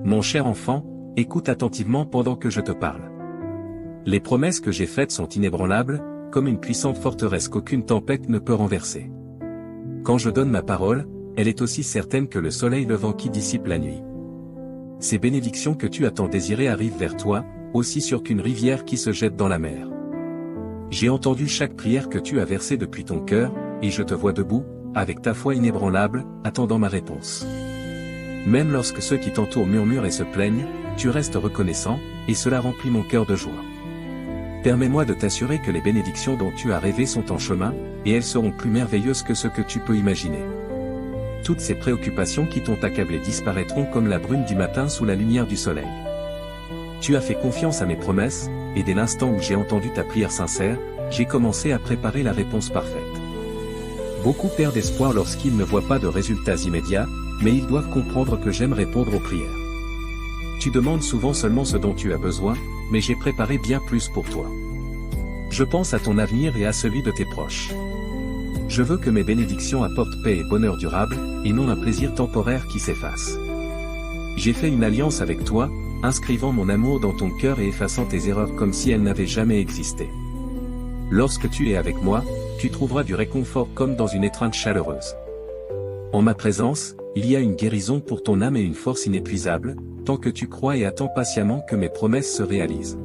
Mon cher enfant, écoute attentivement pendant que je te parle. Les promesses que j'ai faites sont inébranlables, comme une puissante forteresse qu'aucune tempête ne peut renverser. Quand je donne ma parole, elle est aussi certaine que le soleil levant qui dissipe la nuit. Ces bénédictions que tu as tant désirées arrivent vers toi, aussi sûres qu'une rivière qui se jette dans la mer. J'ai entendu chaque prière que tu as versée depuis ton cœur, et je te vois debout, avec ta foi inébranlable, attendant ma réponse. Même lorsque ceux qui t'entourent murmurent et se plaignent, tu restes reconnaissant, et cela remplit mon cœur de joie. Permets-moi de t'assurer que les bénédictions dont tu as rêvé sont en chemin, et elles seront plus merveilleuses que ce que tu peux imaginer. Toutes ces préoccupations qui t'ont accablé disparaîtront comme la brume du matin sous la lumière du soleil. Tu as fait confiance à mes promesses, et dès l'instant où j'ai entendu ta prière sincère, j'ai commencé à préparer la réponse parfaite. Beaucoup perdent espoir lorsqu'ils ne voient pas de résultats immédiats, mais ils doivent comprendre que j'aime répondre aux prières. Tu demandes souvent seulement ce dont tu as besoin, mais j'ai préparé bien plus pour toi. Je pense à ton avenir et à celui de tes proches. Je veux que mes bénédictions apportent paix et bonheur durable, et non un plaisir temporaire qui s'efface. J'ai fait une alliance avec toi, inscrivant mon amour dans ton cœur et effaçant tes erreurs comme si elles n'avaient jamais existé. Lorsque tu es avec moi, tu trouveras du réconfort comme dans une étreinte chaleureuse. En ma présence, il y a une guérison pour ton âme et une force inépuisable, tant que tu crois et attends patiemment que mes promesses se réalisent.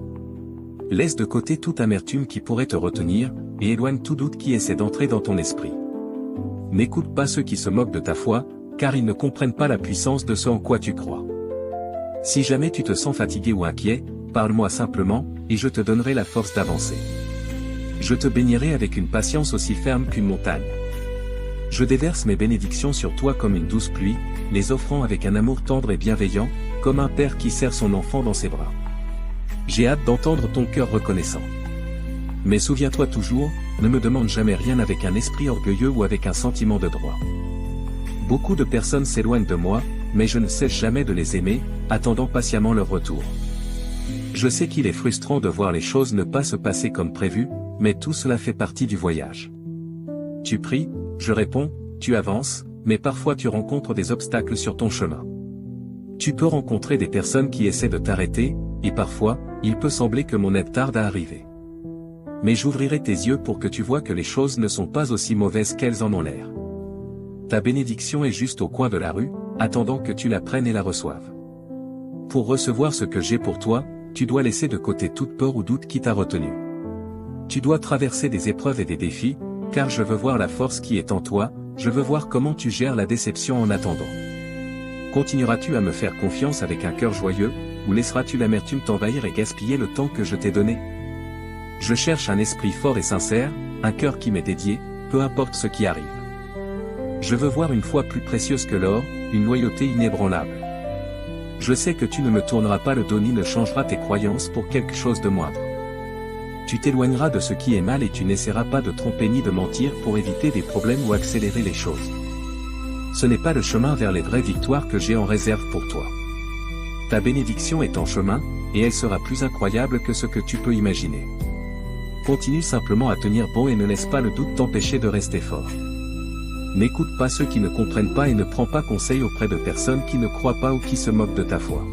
Laisse de côté toute amertume qui pourrait te retenir, et éloigne tout doute qui essaie d'entrer dans ton esprit. N'écoute pas ceux qui se moquent de ta foi, car ils ne comprennent pas la puissance de ce en quoi tu crois. Si jamais tu te sens fatigué ou inquiet, parle-moi simplement, et je te donnerai la force d'avancer. Je te bénirai avec une patience aussi ferme qu'une montagne. Je déverse mes bénédictions sur toi comme une douce pluie, les offrant avec un amour tendre et bienveillant, comme un père qui serre son enfant dans ses bras. J'ai hâte d'entendre ton cœur reconnaissant. Mais souviens-toi toujours, ne me demande jamais rien avec un esprit orgueilleux ou avec un sentiment de droit. Beaucoup de personnes s'éloignent de moi, mais je ne cesse jamais de les aimer, attendant patiemment leur retour. Je sais qu'il est frustrant de voir les choses ne pas se passer comme prévu, mais tout cela fait partie du voyage. Tu pries, je réponds, tu avances, mais parfois tu rencontres des obstacles sur ton chemin. Tu peux rencontrer des personnes qui essaient de t'arrêter, et parfois, il peut sembler que mon aide tarde à arriver. Mais j'ouvrirai tes yeux pour que tu vois que les choses ne sont pas aussi mauvaises qu'elles en ont l'air. Ta bénédiction est juste au coin de la rue, attendant que tu la prennes et la reçoives. Pour recevoir ce que j'ai pour toi, tu dois laisser de côté toute peur ou doute qui t'a retenu. Tu dois traverser des épreuves et des défis, car je veux voir la force qui est en toi, je veux voir comment tu gères la déception en attendant. Continueras-tu à me faire confiance avec un cœur joyeux, ou laisseras-tu l'amertume t'envahir et gaspiller le temps que je t'ai donné? Je cherche un esprit fort et sincère, un cœur qui m'est dédié, peu importe ce qui arrive. Je veux voir une foi plus précieuse que l'or, une loyauté inébranlable. Je sais que tu ne me tourneras pas le dos ni ne changeras tes croyances pour quelque chose de moindre. Tu t'éloigneras de ce qui est mal et tu n'essaieras pas de tromper ni de mentir pour éviter des problèmes ou accélérer les choses. Ce n'est pas le chemin vers les vraies victoires que j'ai en réserve pour toi. Ta bénédiction est en chemin, et elle sera plus incroyable que ce que tu peux imaginer. Continue simplement à tenir bon et ne laisse pas le doute t'empêcher de rester fort. N'écoute pas ceux qui ne comprennent pas et ne prends pas conseil auprès de personnes qui ne croient pas ou qui se moquent de ta foi.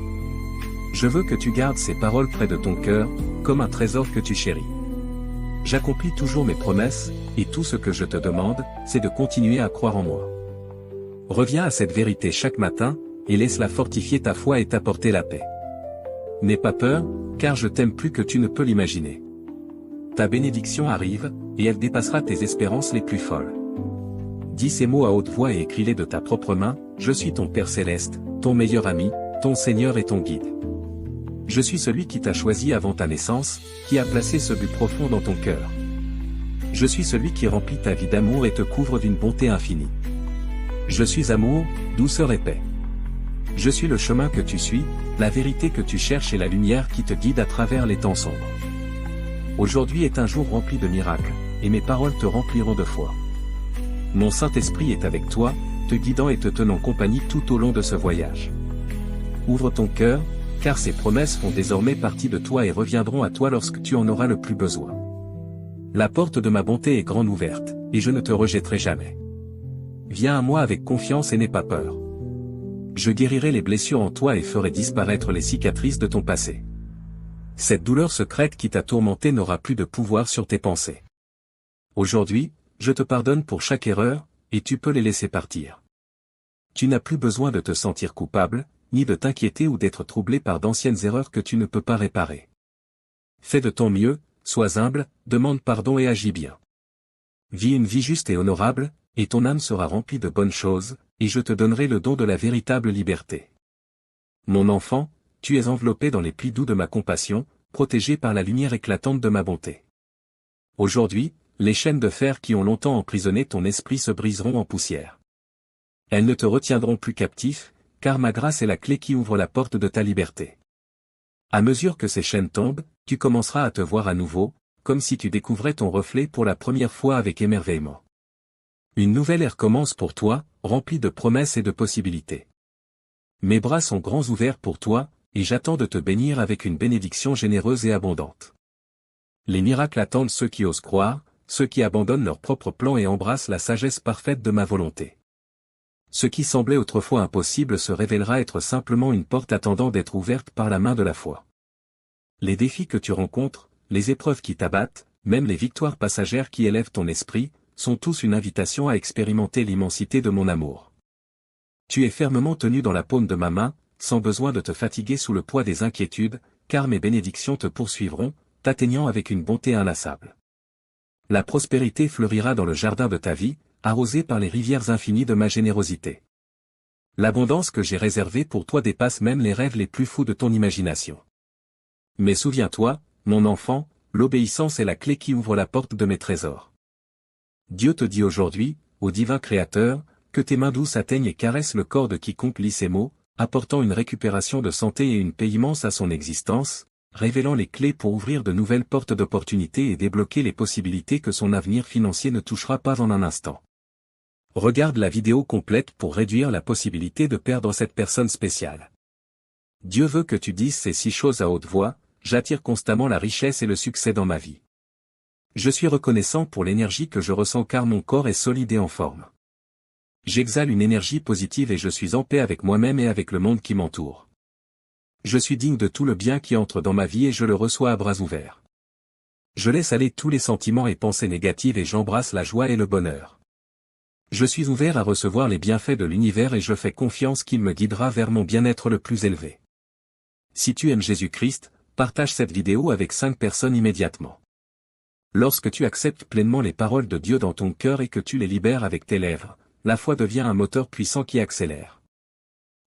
Je veux que tu gardes ces paroles près de ton cœur, comme un trésor que tu chéris. J'accomplis toujours mes promesses, et tout ce que je te demande, c'est de continuer à croire en moi. Reviens à cette vérité chaque matin, et laisse-la fortifier ta foi et t'apporter la paix. N'aie pas peur, car je t'aime plus que tu ne peux l'imaginer. Ta bénédiction arrive, et elle dépassera tes espérances les plus folles. Dis ces mots à haute voix et écris-les de ta propre main, je suis ton Père Céleste, ton meilleur ami, ton Seigneur et ton guide. Je suis celui qui t'a choisi avant ta naissance, qui a placé ce but profond dans ton cœur. Je suis celui qui remplit ta vie d'amour et te couvre d'une bonté infinie. Je suis amour, douceur et paix. Je suis le chemin que tu suis, la vérité que tu cherches et la lumière qui te guide à travers les temps sombres. Aujourd'hui est un jour rempli de miracles, et mes paroles te rempliront de foi. Mon Saint-Esprit est avec toi, te guidant et te tenant compagnie tout au long de ce voyage. Ouvre ton cœur, car ces promesses font désormais partie de toi et reviendront à toi lorsque tu en auras le plus besoin. La porte de ma bonté est grande ouverte, et je ne te rejetterai jamais. Viens à moi avec confiance et n'aie pas peur. Je guérirai les blessures en toi et ferai disparaître les cicatrices de ton passé. Cette douleur secrète qui t'a tourmenté n'aura plus de pouvoir sur tes pensées. Aujourd'hui, je te pardonne pour chaque erreur, et tu peux les laisser partir. Tu n'as plus besoin de te sentir coupable, ni de t'inquiéter ou d'être troublé par d'anciennes erreurs que tu ne peux pas réparer. Fais de ton mieux, sois humble, demande pardon et agis bien. Vis une vie juste et honorable, et ton âme sera remplie de bonnes choses, et je te donnerai le don de la véritable liberté. Mon enfant, tu es enveloppé dans les plis doux de ma compassion, protégé par la lumière éclatante de ma bonté. Aujourd'hui, les chaînes de fer qui ont longtemps emprisonné ton esprit se briseront en poussière. Elles ne te retiendront plus captif, car ma grâce est la clé qui ouvre la porte de ta liberté. À mesure que ces chaînes tombent, tu commenceras à te voir à nouveau, comme si tu découvrais ton reflet pour la première fois avec émerveillement. Une nouvelle ère commence pour toi, remplie de promesses et de possibilités. Mes bras sont grands ouverts pour toi, et j'attends de te bénir avec une bénédiction généreuse et abondante. Les miracles attendent ceux qui osent croire, ceux qui abandonnent leurs propres plans et embrassent la sagesse parfaite de ma volonté. Ce qui semblait autrefois impossible se révélera être simplement une porte attendant d'être ouverte par la main de la foi. Les défis que tu rencontres, les épreuves qui t'abattent, même les victoires passagères qui élèvent ton esprit, sont tous une invitation à expérimenter l'immensité de mon amour. Tu es fermement tenu dans la paume de ma main, sans besoin de te fatiguer sous le poids des inquiétudes, car mes bénédictions te poursuivront, t'atteignant avec une bonté inlassable. La prospérité fleurira dans le jardin de ta vie, arrosée par les rivières infinies de ma générosité. L'abondance que j'ai réservée pour toi dépasse même les rêves les plus fous de ton imagination. Mais souviens-toi, mon enfant, l'obéissance est la clé qui ouvre la porte de mes trésors. Dieu te dit aujourd'hui, ô divin Créateur, que tes mains douces atteignent et caressent le corps de quiconque lit ces mots, apportant une récupération de santé et une paix immense à son existence, révélant les clés pour ouvrir de nouvelles portes d'opportunités et débloquer les possibilités que son avenir financier ne touchera pas en un instant. Regarde la vidéo complète pour réduire la possibilité de perdre cette personne spéciale. Dieu veut que tu dises ces 6 choses à haute voix: j'attire constamment la richesse et le succès dans ma vie. Je suis reconnaissant pour l'énergie que je ressens car mon corps est solide et en forme. J'exhale une énergie positive et je suis en paix avec moi-même et avec le monde qui m'entoure. Je suis digne de tout le bien qui entre dans ma vie et je le reçois à bras ouverts. Je laisse aller tous les sentiments et pensées négatives et j'embrasse la joie et le bonheur. Je suis ouvert à recevoir les bienfaits de l'univers et je fais confiance qu'il me guidera vers mon bien-être le plus élevé. Si tu aimes Jésus-Christ, partage cette vidéo avec 5 personnes immédiatement. Lorsque tu acceptes pleinement les paroles de Dieu dans ton cœur et que tu les libères avec tes lèvres, la foi devient un moteur puissant qui accélère.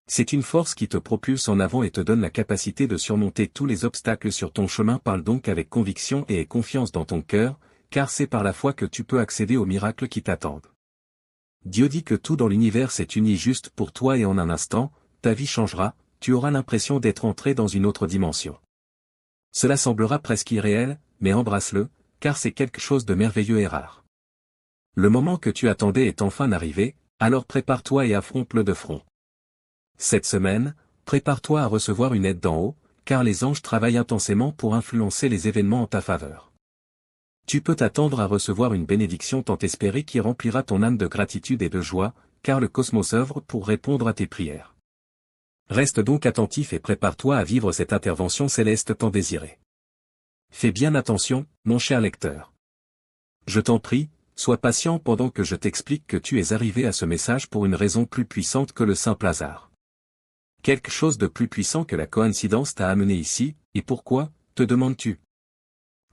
C'est une force qui te propulse en avant et te donne la capacité de surmonter tous les obstacles sur ton chemin. Parle donc avec conviction et aie confiance dans ton cœur, car c'est par la foi que tu peux accéder aux miracles qui t'attendent. Dieu dit que tout dans l'univers s'est uni juste pour toi et en un instant, ta vie changera, tu auras l'impression d'être entré dans une autre dimension. Cela semblera presque irréel, mais embrasse-le, car c'est quelque chose de merveilleux et rare. Le moment que tu attendais est enfin arrivé, alors prépare-toi et affronte-le de front. Cette semaine, prépare-toi à recevoir une aide d'en haut, car les anges travaillent intensément pour influencer les événements en ta faveur. Tu peux t'attendre à recevoir une bénédiction tant espérée qui remplira ton âme de gratitude et de joie, car le cosmos œuvre pour répondre à tes prières. Reste donc attentif et prépare-toi à vivre cette intervention céleste tant désirée. Fais bien attention, mon cher lecteur. Je t'en prie, sois patient pendant que je t'explique que tu es arrivé à ce message pour une raison plus puissante que le simple hasard. Quelque chose de plus puissant que la coïncidence t'a amené ici, et pourquoi, te demandes-tu?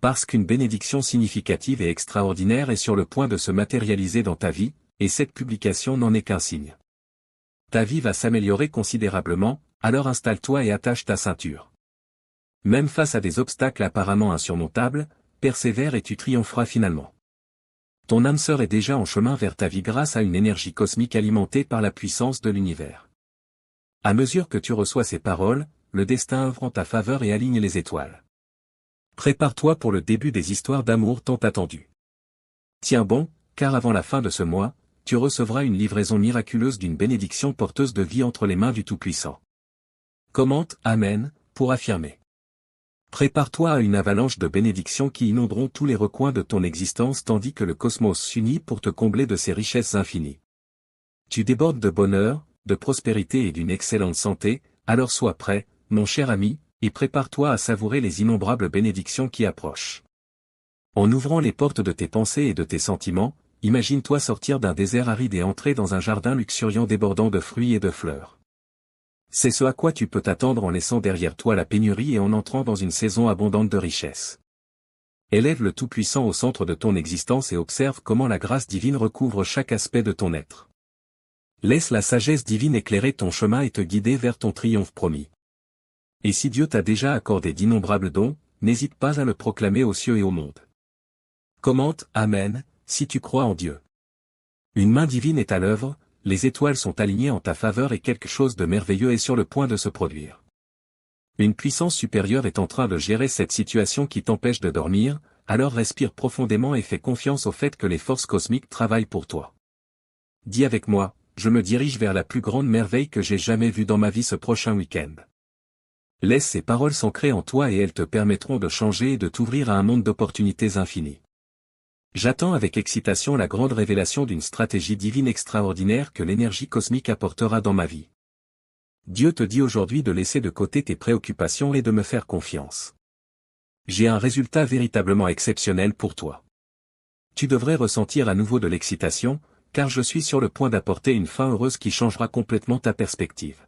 Parce qu'une bénédiction significative et extraordinaire est sur le point de se matérialiser dans ta vie, et cette publication n'en est qu'un signe. Ta vie va s'améliorer considérablement, alors installe-toi et attache ta ceinture. Même face à des obstacles apparemment insurmontables, persévère et tu triompheras finalement. Ton âme sœur est déjà en chemin vers ta vie grâce à une énergie cosmique alimentée par la puissance de l'univers. À mesure que tu reçois ces paroles, le destin œuvre en ta faveur et aligne les étoiles. Prépare-toi pour le début des histoires d'amour tant attendues. Tiens bon, car avant la fin de ce mois, tu recevras une livraison miraculeuse d'une bénédiction porteuse de vie entre les mains du Tout-Puissant. Commente « Amen » pour affirmer. Prépare-toi à une avalanche de bénédictions qui inonderont tous les recoins de ton existence tandis que le cosmos s'unit pour te combler de ses richesses infinies. Tu débordes de bonheur, de prospérité et d'une excellente santé, alors sois prêt, mon cher ami, et prépare-toi à savourer les innombrables bénédictions qui approchent. En ouvrant les portes de tes pensées et de tes sentiments, imagine-toi sortir d'un désert aride et entrer dans un jardin luxuriant débordant de fruits et de fleurs. C'est ce à quoi tu peux t'attendre en laissant derrière toi la pénurie et en entrant dans une saison abondante de richesses. Élève le Tout-Puissant au centre de ton existence et observe comment la grâce divine recouvre chaque aspect de ton être. Laisse la sagesse divine éclairer ton chemin et te guider vers ton triomphe promis. Et si Dieu t'a déjà accordé d'innombrables dons, n'hésite pas à le proclamer aux cieux et au monde. Commente « Amen » si tu crois en Dieu. Une main divine est à l'œuvre, les étoiles sont alignées en ta faveur et quelque chose de merveilleux est sur le point de se produire. Une puissance supérieure est en train de gérer cette situation qui t'empêche de dormir, alors respire profondément et fais confiance au fait que les forces cosmiques travaillent pour toi. Dis avec moi, je me dirige vers la plus grande merveille que j'ai jamais vue dans ma vie ce prochain week-end. Laisse ces paroles s'ancrer en toi et elles te permettront de changer et de t'ouvrir à un monde d'opportunités infinies. J'attends avec excitation la grande révélation d'une stratégie divine extraordinaire que l'énergie cosmique apportera dans ma vie. Dieu te dit aujourd'hui de laisser de côté tes préoccupations et de me faire confiance. J'ai un résultat véritablement exceptionnel pour toi. Tu devrais ressentir à nouveau de l'excitation, car je suis sur le point d'apporter une fin heureuse qui changera complètement ta perspective.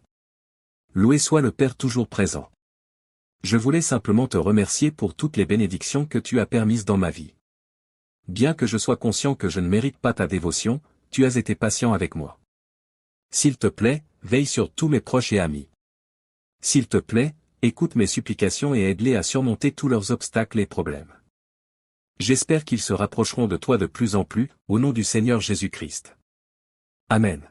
Loué soit le Père toujours présent. Je voulais simplement te remercier pour toutes les bénédictions que tu as permises dans ma vie. Bien que je sois conscient que je ne mérite pas ta dévotion, tu as été patient avec moi. S'il te plaît, veille sur tous mes proches et amis. S'il te plaît, écoute mes supplications et aide-les à surmonter tous leurs obstacles et problèmes. J'espère qu'ils se rapprocheront de toi de plus en plus, au nom du Seigneur Jésus-Christ. Amen.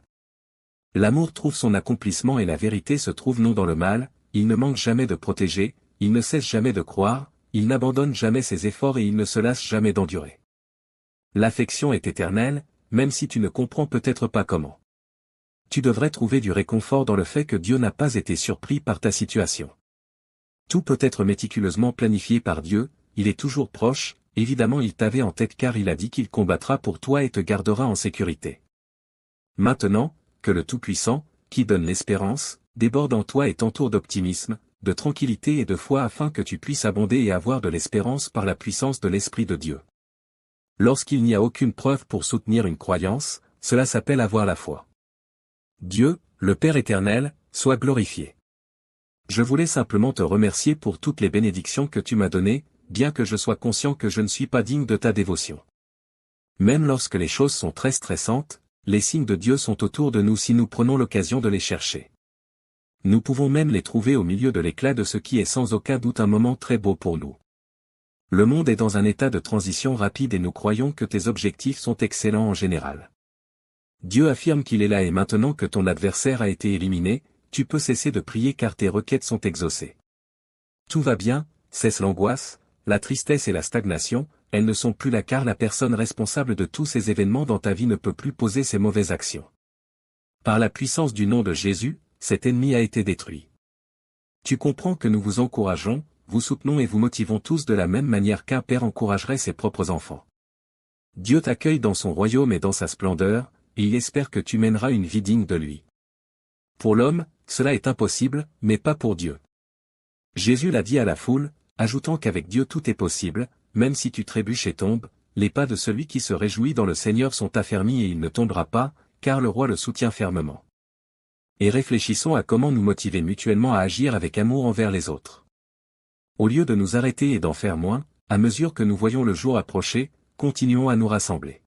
L'amour trouve son accomplissement et la vérité se trouve non dans le mal, il ne manque jamais de protéger, il ne cesse jamais de croire, il n'abandonne jamais ses efforts et il ne se lasse jamais d'endurer. L'affection est éternelle, même si tu ne comprends peut-être pas comment. Tu devrais trouver du réconfort dans le fait que Dieu n'a pas été surpris par ta situation. Tout peut être méticuleusement planifié par Dieu, il est toujours proche, évidemment il t'avait en tête car il a dit qu'il combattra pour toi et te gardera en sécurité. Maintenant, que le Tout-Puissant, qui donne l'espérance, déborde en toi et t'entoure d'optimisme, de tranquillité et de foi afin que tu puisses abonder et avoir de l'espérance par la puissance de l'Esprit de Dieu. Lorsqu'il n'y a aucune preuve pour soutenir une croyance, cela s'appelle avoir la foi. Dieu, le Père éternel, soit glorifié. Je voulais simplement te remercier pour toutes les bénédictions que tu m'as données, bien que je sois conscient que je ne suis pas digne de ta dévotion. Même lorsque les choses sont très stressantes, les signes de Dieu sont autour de nous si nous prenons l'occasion de les chercher. Nous pouvons même les trouver au milieu de l'éclat de ce qui est sans aucun doute un moment très beau pour nous. Le monde est dans un état de transition rapide et nous croyons que tes objectifs sont excellents en général. Dieu affirme qu'il est là et maintenant que ton adversaire a été éliminé, tu peux cesser de prier car tes requêtes sont exaucées. Tout va bien, cesse l'angoisse, la tristesse et la stagnation, elles ne sont plus là car la personne responsable de tous ces événements dans ta vie ne peut plus poser ses mauvaises actions. Par la puissance du nom de Jésus, cet ennemi a été détruit. Tu comprends que nous vous encourageons, vous soutenons et vous motivons tous de la même manière qu'un père encouragerait ses propres enfants. Dieu t'accueille dans son royaume et dans sa splendeur, et il espère que tu mèneras une vie digne de lui. Pour l'homme, cela est impossible, mais pas pour Dieu. Jésus l'a dit à la foule, ajoutant qu'avec Dieu tout est possible, même si tu trébuches et tombes, les pas de celui qui se réjouit dans le Seigneur sont affermis et il ne tombera pas, car le roi le soutient fermement. Et réfléchissons à comment nous motiver mutuellement à agir avec amour envers les autres. Au lieu de nous arrêter et d'en faire moins, à mesure que nous voyons le jour approcher, continuons à nous rassembler.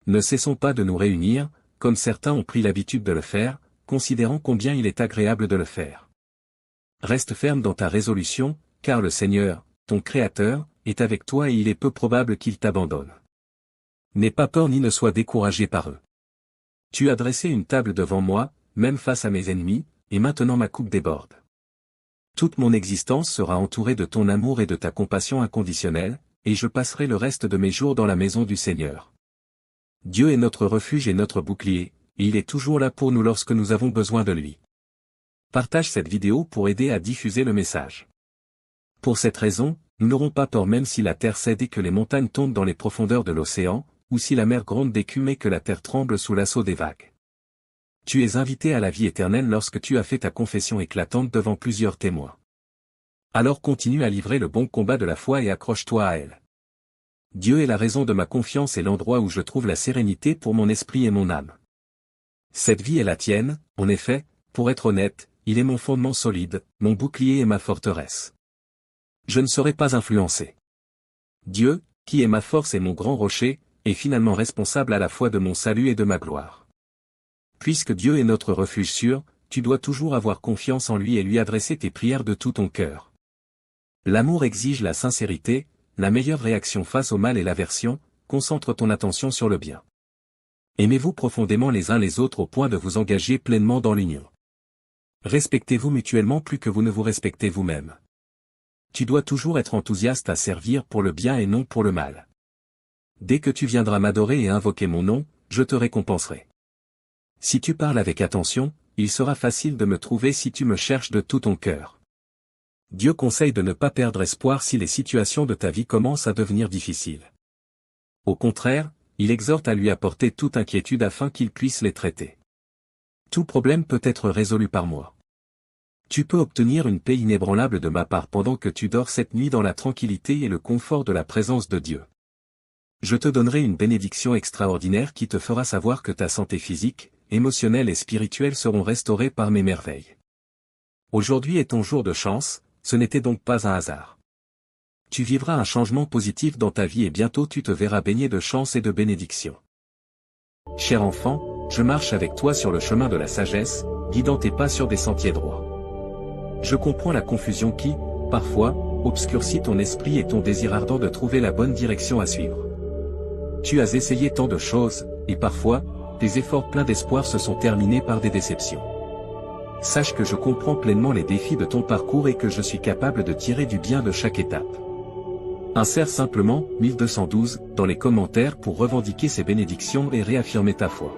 Ne cessons pas de nous réunir, comme certains ont pris l'habitude de le faire, considérant combien il est agréable de le faire. Reste ferme dans ta résolution, car le Seigneur, ton Créateur, est avec toi et il est peu probable qu'il t'abandonne. N'aie pas peur ni ne sois découragé par eux. Tu as dressé une table devant moi, même face à mes ennemis, et maintenant ma coupe déborde. Toute mon existence sera entourée de ton amour et de ta compassion inconditionnelle, et je passerai le reste de mes jours dans la maison du Seigneur. Dieu est notre refuge et notre bouclier, et il est toujours là pour nous lorsque nous avons besoin de lui. Partage cette vidéo pour aider à diffuser le message. Pour cette raison, nous n'aurons pas peur même si la terre cède et que les montagnes tombent dans les profondeurs de l'océan, ou si la mer gronde d'écume et que la terre tremble sous l'assaut des vagues. Tu es invité à la vie éternelle lorsque tu as fait ta confession éclatante devant plusieurs témoins. Alors continue à livrer le bon combat de la foi et accroche-toi à elle. Dieu est la raison de ma confiance et l'endroit où je trouve la sérénité pour mon esprit et mon âme. Cette vie est la tienne, en effet, pour être honnête, il est mon fondement solide, mon bouclier et ma forteresse. Je ne serai pas influencé. Dieu, qui est ma force et mon grand rocher, est finalement responsable à la fois de mon salut et de ma gloire. Puisque Dieu est notre refuge sûr, tu dois toujours avoir confiance en lui et lui adresser tes prières de tout ton cœur. L'amour exige la sincérité, la meilleure réaction face au mal et l'aversion, concentre ton attention sur le bien. Aimez-vous profondément les uns les autres au point de vous engager pleinement dans l'union. Respectez-vous mutuellement plus que vous ne vous respectez vous-même. Tu dois toujours être enthousiaste à servir pour le bien et non pour le mal. Dès que tu viendras m'adorer et invoquer mon nom, je te récompenserai. Si tu parles avec attention, il sera facile de me trouver si tu me cherches de tout ton cœur. Dieu conseille de ne pas perdre espoir si les situations de ta vie commencent à devenir difficiles. Au contraire, il exhorte à lui apporter toute inquiétude afin qu'il puisse les traiter. Tout problème peut être résolu par moi. Tu peux obtenir une paix inébranlable de ma part pendant que tu dors cette nuit dans la tranquillité et le confort de la présence de Dieu. Je te donnerai une bénédiction extraordinaire qui te fera savoir que ta santé physique, émotionnelle et spirituelle seront restaurées par mes merveilles. Aujourd'hui est ton jour de chance, ce n'était donc pas un hasard. Tu vivras un changement positif dans ta vie et bientôt tu te verras baigné de chance et de bénédiction. Cher enfant, je marche avec toi sur le chemin de la sagesse, guidant tes pas sur des sentiers droits. Je comprends la confusion qui, parfois, obscurcit ton esprit et ton désir ardent de trouver la bonne direction à suivre. Tu as essayé tant de choses, et parfois, tes efforts pleins d'espoir se sont terminés par des déceptions. Sache que je comprends pleinement les défis de ton parcours et que je suis capable de tirer du bien de chaque étape. Insère simplement 1212 dans les commentaires pour revendiquer ces bénédictions et réaffirmer ta foi.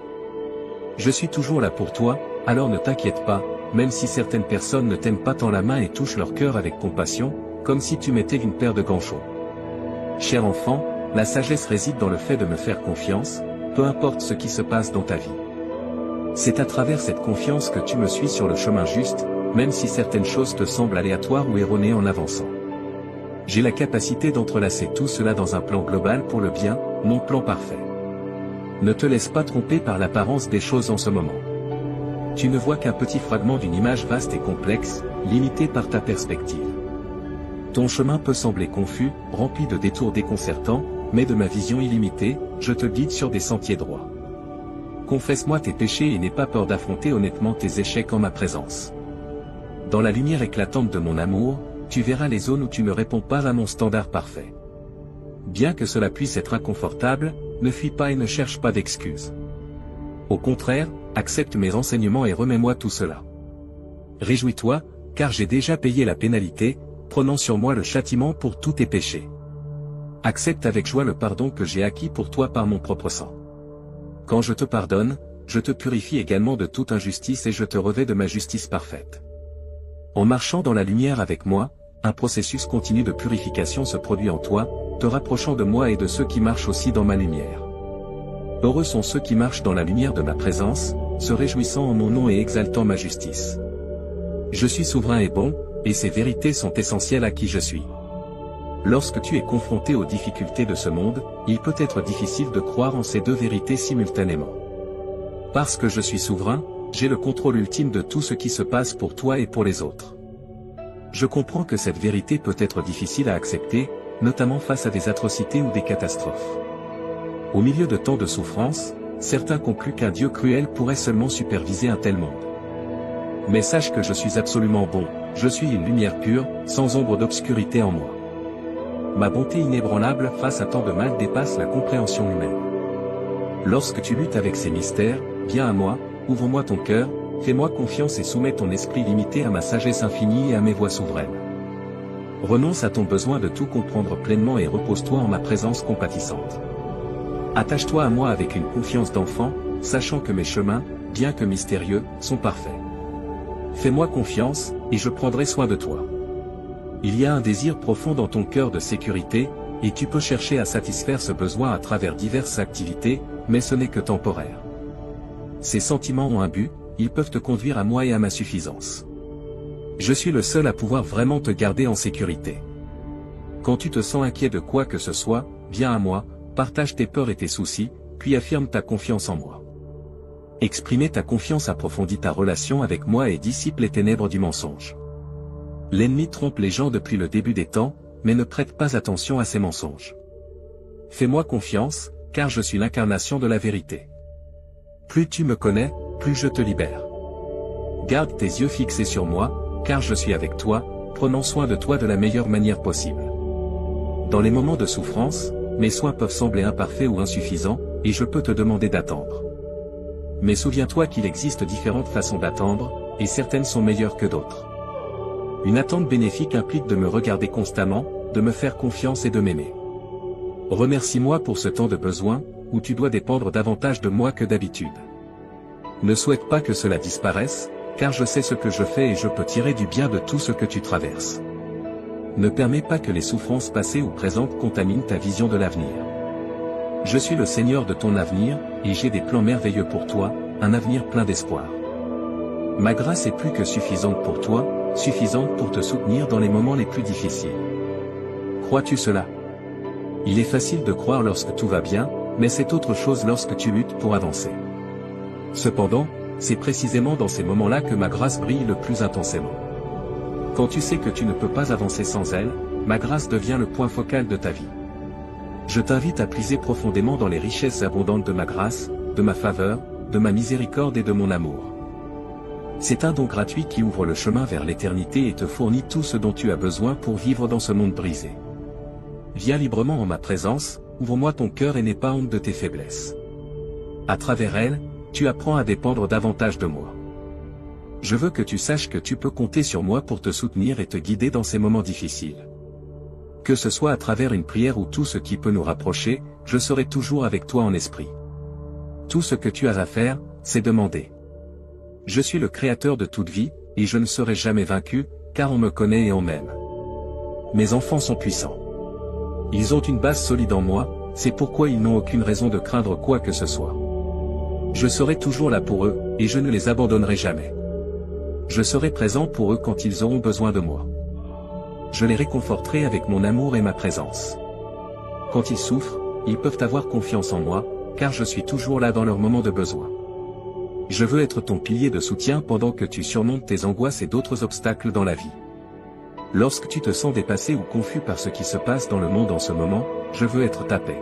Je suis toujours là pour toi, alors ne t'inquiète pas, même si certaines personnes ne t'aiment pas tant la main et touchent leur cœur avec compassion, comme si tu mettais une paire de gants chauds. Cher enfant, la sagesse réside dans le fait de me faire confiance, peu importe ce qui se passe dans ta vie. C'est à travers cette confiance que tu me suis sur le chemin juste, même si certaines choses te semblent aléatoires ou erronées en avançant. J'ai la capacité d'entrelacer tout cela dans un plan global pour le bien, mon plan parfait. Ne te laisse pas tromper par l'apparence des choses en ce moment. Tu ne vois qu'un petit fragment d'une image vaste et complexe, limitée par ta perspective. Ton chemin peut sembler confus, rempli de détours déconcertants, mais de ma vision illimitée, je te guide sur des sentiers droits. Confesse-moi tes péchés et n'aie pas peur d'affronter honnêtement tes échecs en ma présence. Dans la lumière éclatante de mon amour, tu verras les zones où tu ne réponds pas à mon standard parfait. Bien que cela puisse être inconfortable, ne fuis pas et ne cherche pas d'excuses. Au contraire, accepte mes renseignements et remets-moi tout cela. Réjouis-toi, car j'ai déjà payé la pénalité, prenant sur moi le châtiment pour tous tes péchés. Accepte avec joie le pardon que j'ai acquis pour toi par mon propre sang. Quand je te pardonne, je te purifie également de toute injustice et je te revêts de ma justice parfaite. En marchant dans la lumière avec moi, un processus continu de purification se produit en toi, te rapprochant de moi et de ceux qui marchent aussi dans ma lumière. Heureux sont ceux qui marchent dans la lumière de ma présence, se réjouissant en mon nom et exaltant ma justice. Je suis souverain et bon, et ces vérités sont essentielles à qui je suis. Lorsque tu es confronté aux difficultés de ce monde, il peut être difficile de croire en ces deux vérités simultanément. Parce que je suis souverain, j'ai le contrôle ultime de tout ce qui se passe pour toi et pour les autres. Je comprends que cette vérité peut être difficile à accepter, notamment face à des atrocités ou des catastrophes. Au milieu de tant de souffrances, certains concluent qu'un Dieu cruel pourrait seulement superviser un tel monde. Mais sache que je suis absolument bon, je suis une lumière pure, sans ombre d'obscurité en moi. Ma bonté inébranlable face à tant de mal dépasse la compréhension humaine. Lorsque tu luttes avec ces mystères, viens à moi, ouvre-moi ton cœur, fais-moi confiance et soumets ton esprit limité à ma sagesse infinie et à mes voies souveraines. Renonce à ton besoin de tout comprendre pleinement et repose-toi en ma présence compatissante. Attache-toi à moi avec une confiance d'enfant, sachant que mes chemins, bien que mystérieux, sont parfaits. Fais-moi confiance, et je prendrai soin de toi. Il y a un désir profond dans ton cœur de sécurité, et tu peux chercher à satisfaire ce besoin à travers diverses activités, mais ce n'est que temporaire. Ces sentiments ont un but, ils peuvent te conduire à moi et à ma suffisance. Je suis le seul à pouvoir vraiment te garder en sécurité. Quand tu te sens inquiet de quoi que ce soit, viens à moi, partage tes peurs et tes soucis, puis affirme ta confiance en moi. Exprimer ta confiance approfondit ta relation avec moi et dissipe les ténèbres du mensonge. L'ennemi trompe les gens depuis le début des temps, mais ne prête pas attention à ces mensonges. Fais-moi confiance, car je suis l'incarnation de la vérité. Plus tu me connais, plus je te libère. Garde tes yeux fixés sur moi, car je suis avec toi, prenant soin de toi de la meilleure manière possible. Dans les moments de souffrance, mes soins peuvent sembler imparfaits ou insuffisants, et je peux te demander d'attendre. Mais souviens-toi qu'il existe différentes façons d'attendre, et certaines sont meilleures que d'autres. Une attente bénéfique implique de me regarder constamment, de me faire confiance et de m'aimer. Remercie-moi pour ce temps de besoin, où tu dois dépendre davantage de moi que d'habitude. Ne souhaite pas que cela disparaisse, car je sais ce que je fais et je peux tirer du bien de tout ce que tu traverses. Ne permets pas que les souffrances passées ou présentes contaminent ta vision de l'avenir. Je suis le Seigneur de ton avenir, et j'ai des plans merveilleux pour toi, un avenir plein d'espoir. Ma grâce est plus que suffisante pour toi, suffisante pour te soutenir dans les moments les plus difficiles. Crois-tu cela? Il est facile de croire lorsque tout va bien, mais c'est autre chose lorsque tu luttes pour avancer. Cependant, c'est précisément dans ces moments-là que ma grâce brille le plus intensément. Quand tu sais que tu ne peux pas avancer sans elle, ma grâce devient le point focal de ta vie. Je t'invite à puiser profondément dans les richesses abondantes de ma grâce, de ma faveur, de ma miséricorde et de mon amour. C'est un don gratuit qui ouvre le chemin vers l'éternité et te fournit tout ce dont tu as besoin pour vivre dans ce monde brisé. Viens librement en ma présence, ouvre-moi ton cœur et n'aie pas honte de tes faiblesses. À travers elles, tu apprends à dépendre davantage de moi. Je veux que tu saches que tu peux compter sur moi pour te soutenir et te guider dans ces moments difficiles. Que ce soit à travers une prière ou tout ce qui peut nous rapprocher, je serai toujours avec toi en esprit. Tout ce que tu as à faire, c'est demander. Je suis le créateur de toute vie, et je ne serai jamais vaincu, car on me connaît et on m'aime. Mes enfants sont puissants. Ils ont une base solide en moi, c'est pourquoi ils n'ont aucune raison de craindre quoi que ce soit. Je serai toujours là pour eux, et je ne les abandonnerai jamais. Je serai présent pour eux quand ils auront besoin de moi. Je les réconforterai avec mon amour et ma présence. Quand ils souffrent, ils peuvent avoir confiance en moi, car je suis toujours là dans leurs moments de besoin. Je veux être ton pilier de soutien pendant que tu surmontes tes angoisses et d'autres obstacles dans la vie. Lorsque tu te sens dépassé ou confus par ce qui se passe dans le monde en ce moment, je veux être ta paix.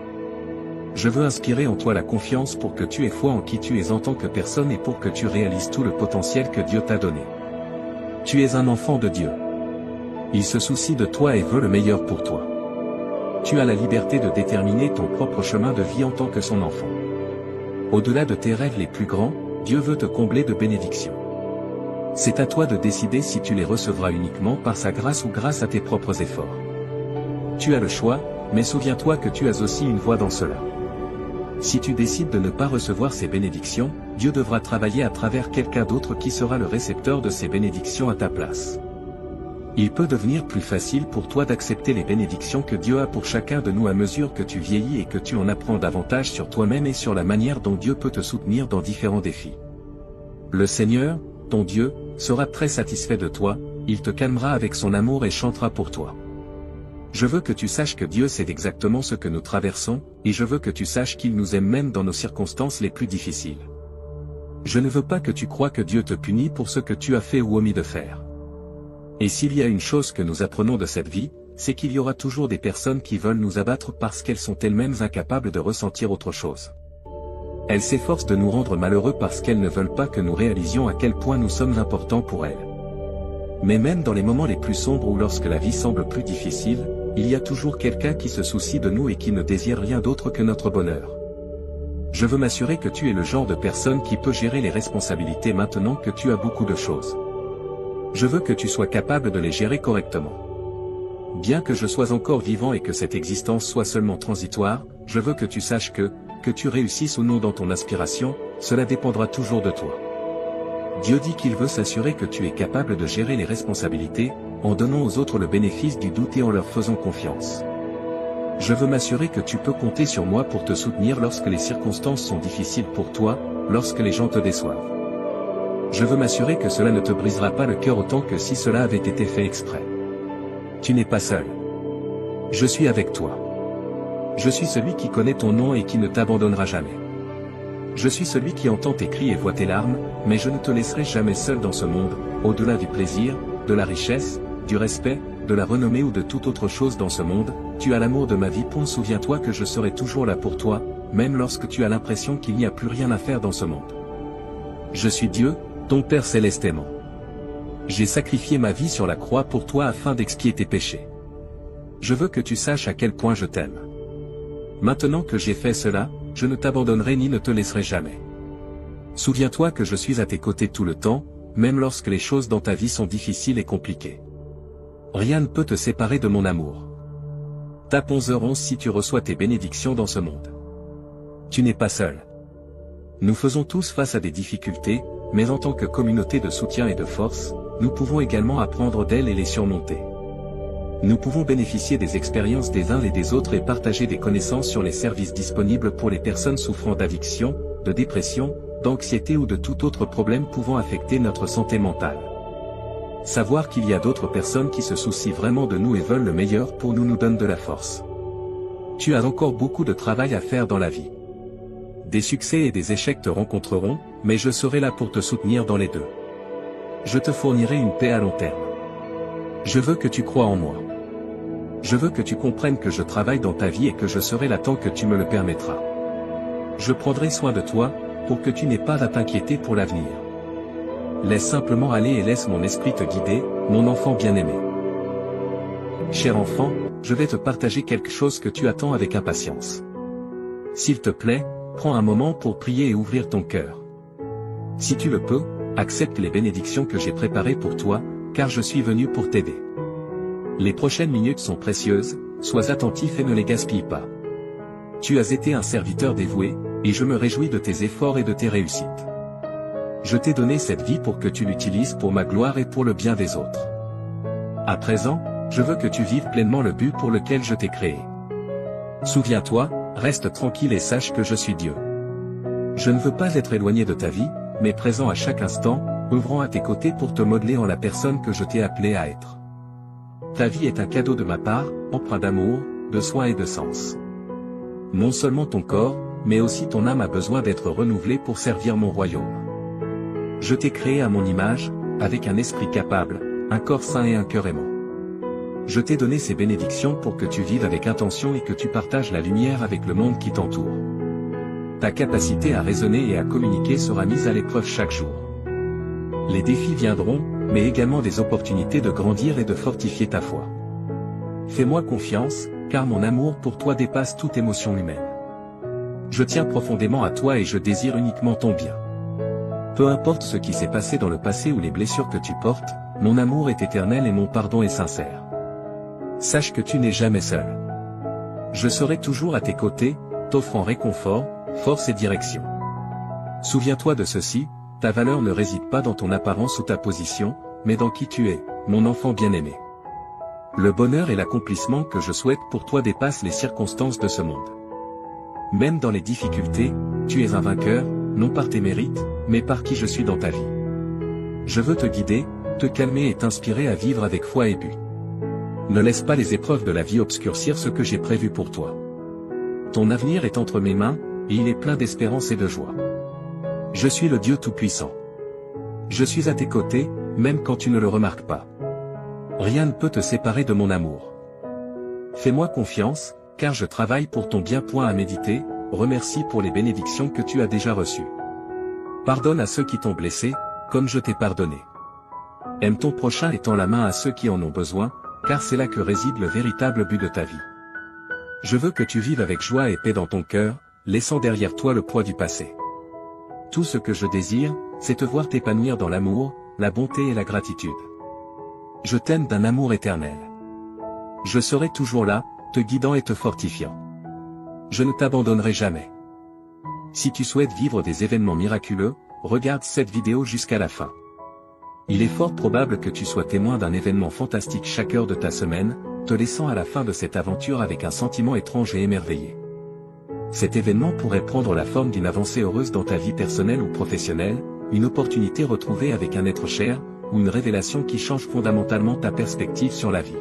Je veux inspirer en toi la confiance pour que tu aies foi en qui tu es en tant que personne et pour que tu réalises tout le potentiel que Dieu t'a donné. Tu es un enfant de Dieu. Il se soucie de toi et veut le meilleur pour toi. Tu as la liberté de déterminer ton propre chemin de vie en tant que son enfant. Au-delà de tes rêves les plus grands, Dieu veut te combler de bénédictions. C'est à toi de décider si tu les recevras uniquement par sa grâce ou grâce à tes propres efforts. Tu as le choix, mais souviens-toi que tu as aussi une voix dans cela. Si tu décides de ne pas recevoir ces bénédictions, Dieu devra travailler à travers quelqu'un d'autre qui sera le récepteur de ces bénédictions à ta place. Il peut devenir plus facile pour toi d'accepter les bénédictions que Dieu a pour chacun de nous à mesure que tu vieillis et que tu en apprends davantage sur toi-même et sur la manière dont Dieu peut te soutenir dans différents défis. Le Seigneur, ton Dieu, sera très satisfait de toi, il te calmera avec son amour et chantera pour toi. Je veux que tu saches que Dieu sait exactement ce que nous traversons, et je veux que tu saches qu'il nous aime même dans nos circonstances les plus difficiles. Je ne veux pas que tu crois que Dieu te punit pour ce que tu as fait ou omis de faire. Et s'il y a une chose que nous apprenons de cette vie, c'est qu'il y aura toujours des personnes qui veulent nous abattre parce qu'elles sont elles-mêmes incapables de ressentir autre chose. Elles s'efforcent de nous rendre malheureux parce qu'elles ne veulent pas que nous réalisions à quel point nous sommes importants pour elles. Mais même dans les moments les plus sombres ou lorsque la vie semble plus difficile, il y a toujours quelqu'un qui se soucie de nous et qui ne désire rien d'autre que notre bonheur. Je veux m'assurer que tu es le genre de personne qui peut gérer les responsabilités maintenant que tu as beaucoup de choses. Je veux que tu sois capable de les gérer correctement. Bien que je sois encore vivant et que cette existence soit seulement transitoire, je veux que tu saches que tu réussisses ou non dans ton aspiration, cela dépendra toujours de toi. Dieu dit qu'il veut s'assurer que tu es capable de gérer les responsabilités, en donnant aux autres le bénéfice du doute et en leur faisant confiance. Je veux m'assurer que tu peux compter sur moi pour te soutenir lorsque les circonstances sont difficiles pour toi, lorsque les gens te déçoivent. Je veux m'assurer que cela ne te brisera pas le cœur autant que si cela avait été fait exprès. Tu n'es pas seul. Je suis avec toi. Je suis celui qui connaît ton nom et qui ne t'abandonnera jamais. Je suis celui qui entend tes cris et voit tes larmes, mais je ne te laisserai jamais seul dans ce monde, au-delà du plaisir, de la richesse, du respect, de la renommée ou de toute autre chose dans ce monde. Tu as l'amour de ma vie. Souviens-toi que je serai toujours là pour toi, même lorsque tu as l'impression qu'il n'y a plus rien à faire dans ce monde. Je suis Dieu, ton Père céleste aimant. J'ai sacrifié ma vie sur la croix pour toi afin d'expier tes péchés. Je veux que tu saches à quel point je t'aime. Maintenant que j'ai fait cela, je ne t'abandonnerai ni ne te laisserai jamais. Souviens-toi que je suis à tes côtés tout le temps, même lorsque les choses dans ta vie sont difficiles et compliquées. Rien ne peut te séparer de mon amour. Tape 11h11 si tu reçois tes bénédictions dans ce monde. Tu n'es pas seul. Nous faisons tous face à des difficultés, mais en tant que communauté de soutien et de force, nous pouvons également apprendre d'elles et les surmonter. Nous pouvons bénéficier des expériences des uns et des autres et partager des connaissances sur les services disponibles pour les personnes souffrant d'addiction, de dépression, d'anxiété ou de tout autre problème pouvant affecter notre santé mentale. Savoir qu'il y a d'autres personnes qui se soucient vraiment de nous et veulent le meilleur pour nous nous donne de la force. Tu as encore beaucoup de travail à faire dans la vie. Des succès et des échecs te rencontreront, mais je serai là pour te soutenir dans les deux. Je te fournirai une paix à long terme. Je veux que tu crois en moi. Je veux que tu comprennes que je travaille dans ta vie et que je serai là tant que tu me le permettras. Je prendrai soin de toi, pour que tu n'aies pas à t'inquiéter pour l'avenir. Laisse simplement aller et laisse mon esprit te guider, mon enfant bien-aimé. Cher enfant, je vais te partager quelque chose que tu attends avec impatience. S'il te plaît, prends un moment pour prier et ouvrir ton cœur. Si tu le peux, accepte les bénédictions que j'ai préparées pour toi, car je suis venu pour t'aider. Les prochaines minutes sont précieuses, sois attentif et ne les gaspille pas. Tu as été un serviteur dévoué, et je me réjouis de tes efforts et de tes réussites. Je t'ai donné cette vie pour que tu l'utilises pour ma gloire et pour le bien des autres. À présent, je veux que tu vives pleinement le but pour lequel je t'ai créé. Souviens-toi, reste tranquille et sache que je suis Dieu. Je ne veux pas être éloigné de ta vie, mais présent à chaque instant, œuvrant à tes côtés pour te modeler en la personne que je t'ai appelé à être. Ta vie est un cadeau de ma part, empreint d'amour, de soin et de sens. Non seulement ton corps, mais aussi ton âme a besoin d'être renouvelée pour servir mon royaume. Je t'ai créé à mon image, avec un esprit capable, un corps sain et un cœur aimant. Je t'ai donné ces bénédictions pour que tu vives avec intention et que tu partages la lumière avec le monde qui t'entoure. Ta capacité à raisonner et à communiquer sera mise à l'épreuve chaque jour. Les défis viendront, mais également des opportunités de grandir et de fortifier ta foi. Fais-moi confiance, car mon amour pour toi dépasse toute émotion humaine. Je tiens profondément à toi et je désire uniquement ton bien. Peu importe ce qui s'est passé dans le passé ou les blessures que tu portes, mon amour est éternel et mon pardon est sincère. Sache que tu n'es jamais seul. Je serai toujours à tes côtés, t'offrant réconfort, force et direction. Souviens-toi de ceci, ta valeur ne réside pas dans ton apparence ou ta position, mais dans qui tu es, mon enfant bien-aimé. Le bonheur et l'accomplissement que je souhaite pour toi dépassent les circonstances de ce monde. Même dans les difficultés, tu es un vainqueur, non par tes mérites, mais par qui je suis dans ta vie. Je veux te guider, te calmer et t'inspirer à vivre avec foi et but. Ne laisse pas les épreuves de la vie obscurcir ce que j'ai prévu pour toi. Ton avenir est entre mes mains, et il est plein d'espérance et de joie. Je suis le Dieu Tout-Puissant. Je suis à tes côtés, même quand tu ne le remarques pas. Rien ne peut te séparer de mon amour. Fais-moi confiance, car je travaille pour ton bien. À méditer, remercie pour les bénédictions que tu as déjà reçues. Pardonne à ceux qui t'ont blessé, comme je t'ai pardonné. Aime ton prochain et tends la main à ceux qui en ont besoin, car c'est là que réside le véritable but de ta vie. Je veux que tu vives avec joie et paix dans ton cœur, laissant derrière toi le poids du passé. Tout ce que je désire, c'est te voir t'épanouir dans l'amour, la bonté et la gratitude. Je t'aime d'un amour éternel. Je serai toujours là, te guidant et te fortifiant. Je ne t'abandonnerai jamais. Si tu souhaites vivre des événements miraculeux, regarde cette vidéo jusqu'à la fin. Il est fort probable que tu sois témoin d'un événement fantastique chaque heure de ta semaine, te laissant à la fin de cette aventure avec un sentiment étrange et émerveillé. Cet événement pourrait prendre la forme d'une avancée heureuse dans ta vie personnelle ou professionnelle, une opportunité retrouvée avec un être cher, ou une révélation qui change fondamentalement ta perspective sur la vie.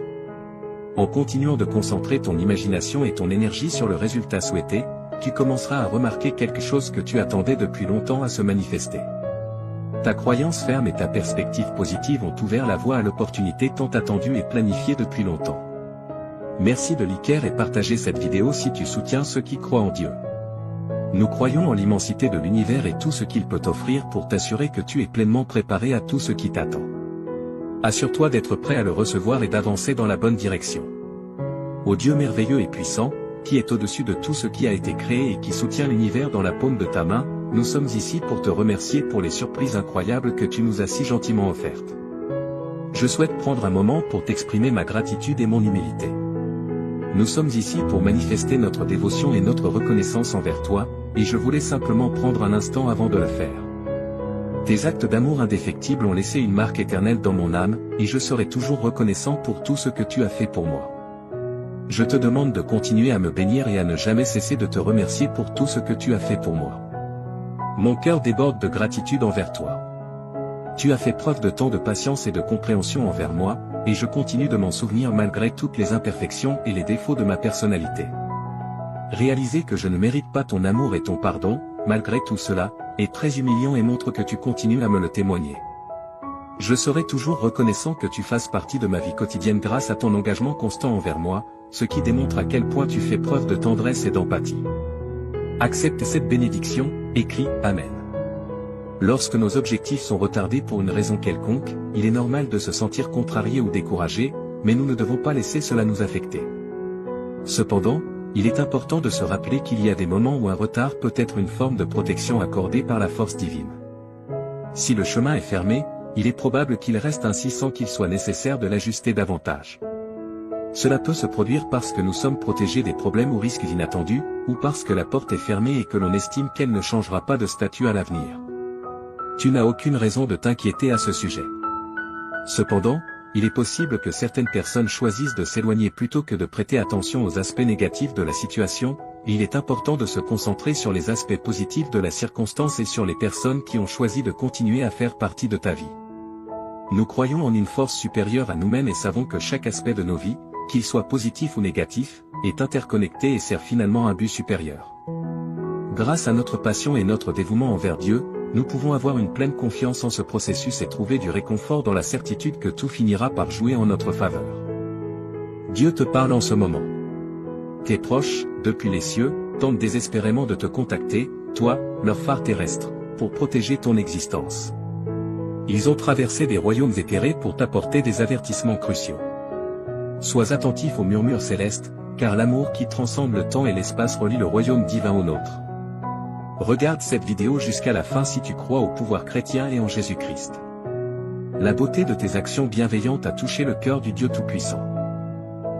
En continuant de concentrer ton imagination et ton énergie sur le résultat souhaité, tu commenceras à remarquer quelque chose que tu attendais depuis longtemps à se manifester. Ta croyance ferme et ta perspective positive ont ouvert la voie à l'opportunité tant attendue et planifiée depuis longtemps. Merci de liker et partager cette vidéo si tu soutiens ceux qui croient en Dieu. Nous croyons en l'immensité de l'univers et tout ce qu'il peut t'offrir pour t'assurer que tu es pleinement préparé à tout ce qui t'attend. Assure-toi d'être prêt à le recevoir et d'avancer dans la bonne direction. Ô Dieu merveilleux et puissant, qui est au-dessus de tout ce qui a été créé et qui soutient l'univers dans la paume de ta main, nous sommes ici pour te remercier pour les surprises incroyables que tu nous as si gentiment offertes. Je souhaite prendre un moment pour t'exprimer ma gratitude et mon humilité. Nous sommes ici pour manifester notre dévotion et notre reconnaissance envers toi, et je voulais simplement prendre un instant avant de le faire. Tes actes d'amour indéfectibles ont laissé une marque éternelle dans mon âme, et je serai toujours reconnaissant pour tout ce que tu as fait pour moi. Je te demande de continuer à me bénir et à ne jamais cesser de te remercier pour tout ce que tu as fait pour moi. Mon cœur déborde de gratitude envers toi. Tu as fait preuve de tant de patience et de compréhension envers moi, et je continue de m'en souvenir malgré toutes les imperfections et les défauts de ma personnalité. Réaliser que je ne mérite pas ton amour et ton pardon, malgré tout cela, est très humiliant et montre que tu continues à me le témoigner. Je serai toujours reconnaissant que tu fasses partie de ma vie quotidienne grâce à ton engagement constant envers moi, ce qui démontre à quel point tu fais preuve de tendresse et d'empathie. Accepte cette bénédiction, et crie « Amen ». Lorsque nos objectifs sont retardés pour une raison quelconque, il est normal de se sentir contrarié ou découragé, mais nous ne devons pas laisser cela nous affecter. Cependant, il est important de se rappeler qu'il y a des moments où un retard peut être une forme de protection accordée par la force divine. Si le chemin est fermé, il est probable qu'il reste ainsi sans qu'il soit nécessaire de l'ajuster davantage. Cela peut se produire parce que nous sommes protégés des problèmes ou risques inattendus, ou parce que la porte est fermée et que l'on estime qu'elle ne changera pas de statut à l'avenir. Tu n'as aucune raison de t'inquiéter à ce sujet. Cependant, il est possible que certaines personnes choisissent de s'éloigner plutôt que de prêter attention aux aspects négatifs de la situation, et il est important de se concentrer sur les aspects positifs de la circonstance et sur les personnes qui ont choisi de continuer à faire partie de ta vie. Nous croyons en une force supérieure à nous-mêmes et savons que chaque aspect de nos vies, qu'il soit positif ou négatif, est interconnecté et sert finalement un but supérieur. Grâce à notre passion et notre dévouement envers Dieu, nous pouvons avoir une pleine confiance en ce processus et trouver du réconfort dans la certitude que tout finira par jouer en notre faveur. Dieu te parle en ce moment. Tes proches, depuis les cieux, tentent désespérément de te contacter, toi, leur phare terrestre, pour protéger ton existence. Ils ont traversé des royaumes éthérés pour t'apporter des avertissements cruciaux. Sois attentif aux murmures célestes, car l'amour qui transcende le temps et l'espace relie le royaume divin au nôtre. Regarde cette vidéo jusqu'à la fin si tu crois au pouvoir chrétien et en Jésus-Christ. La beauté de tes actions bienveillantes a touché le cœur du Dieu Tout-Puissant.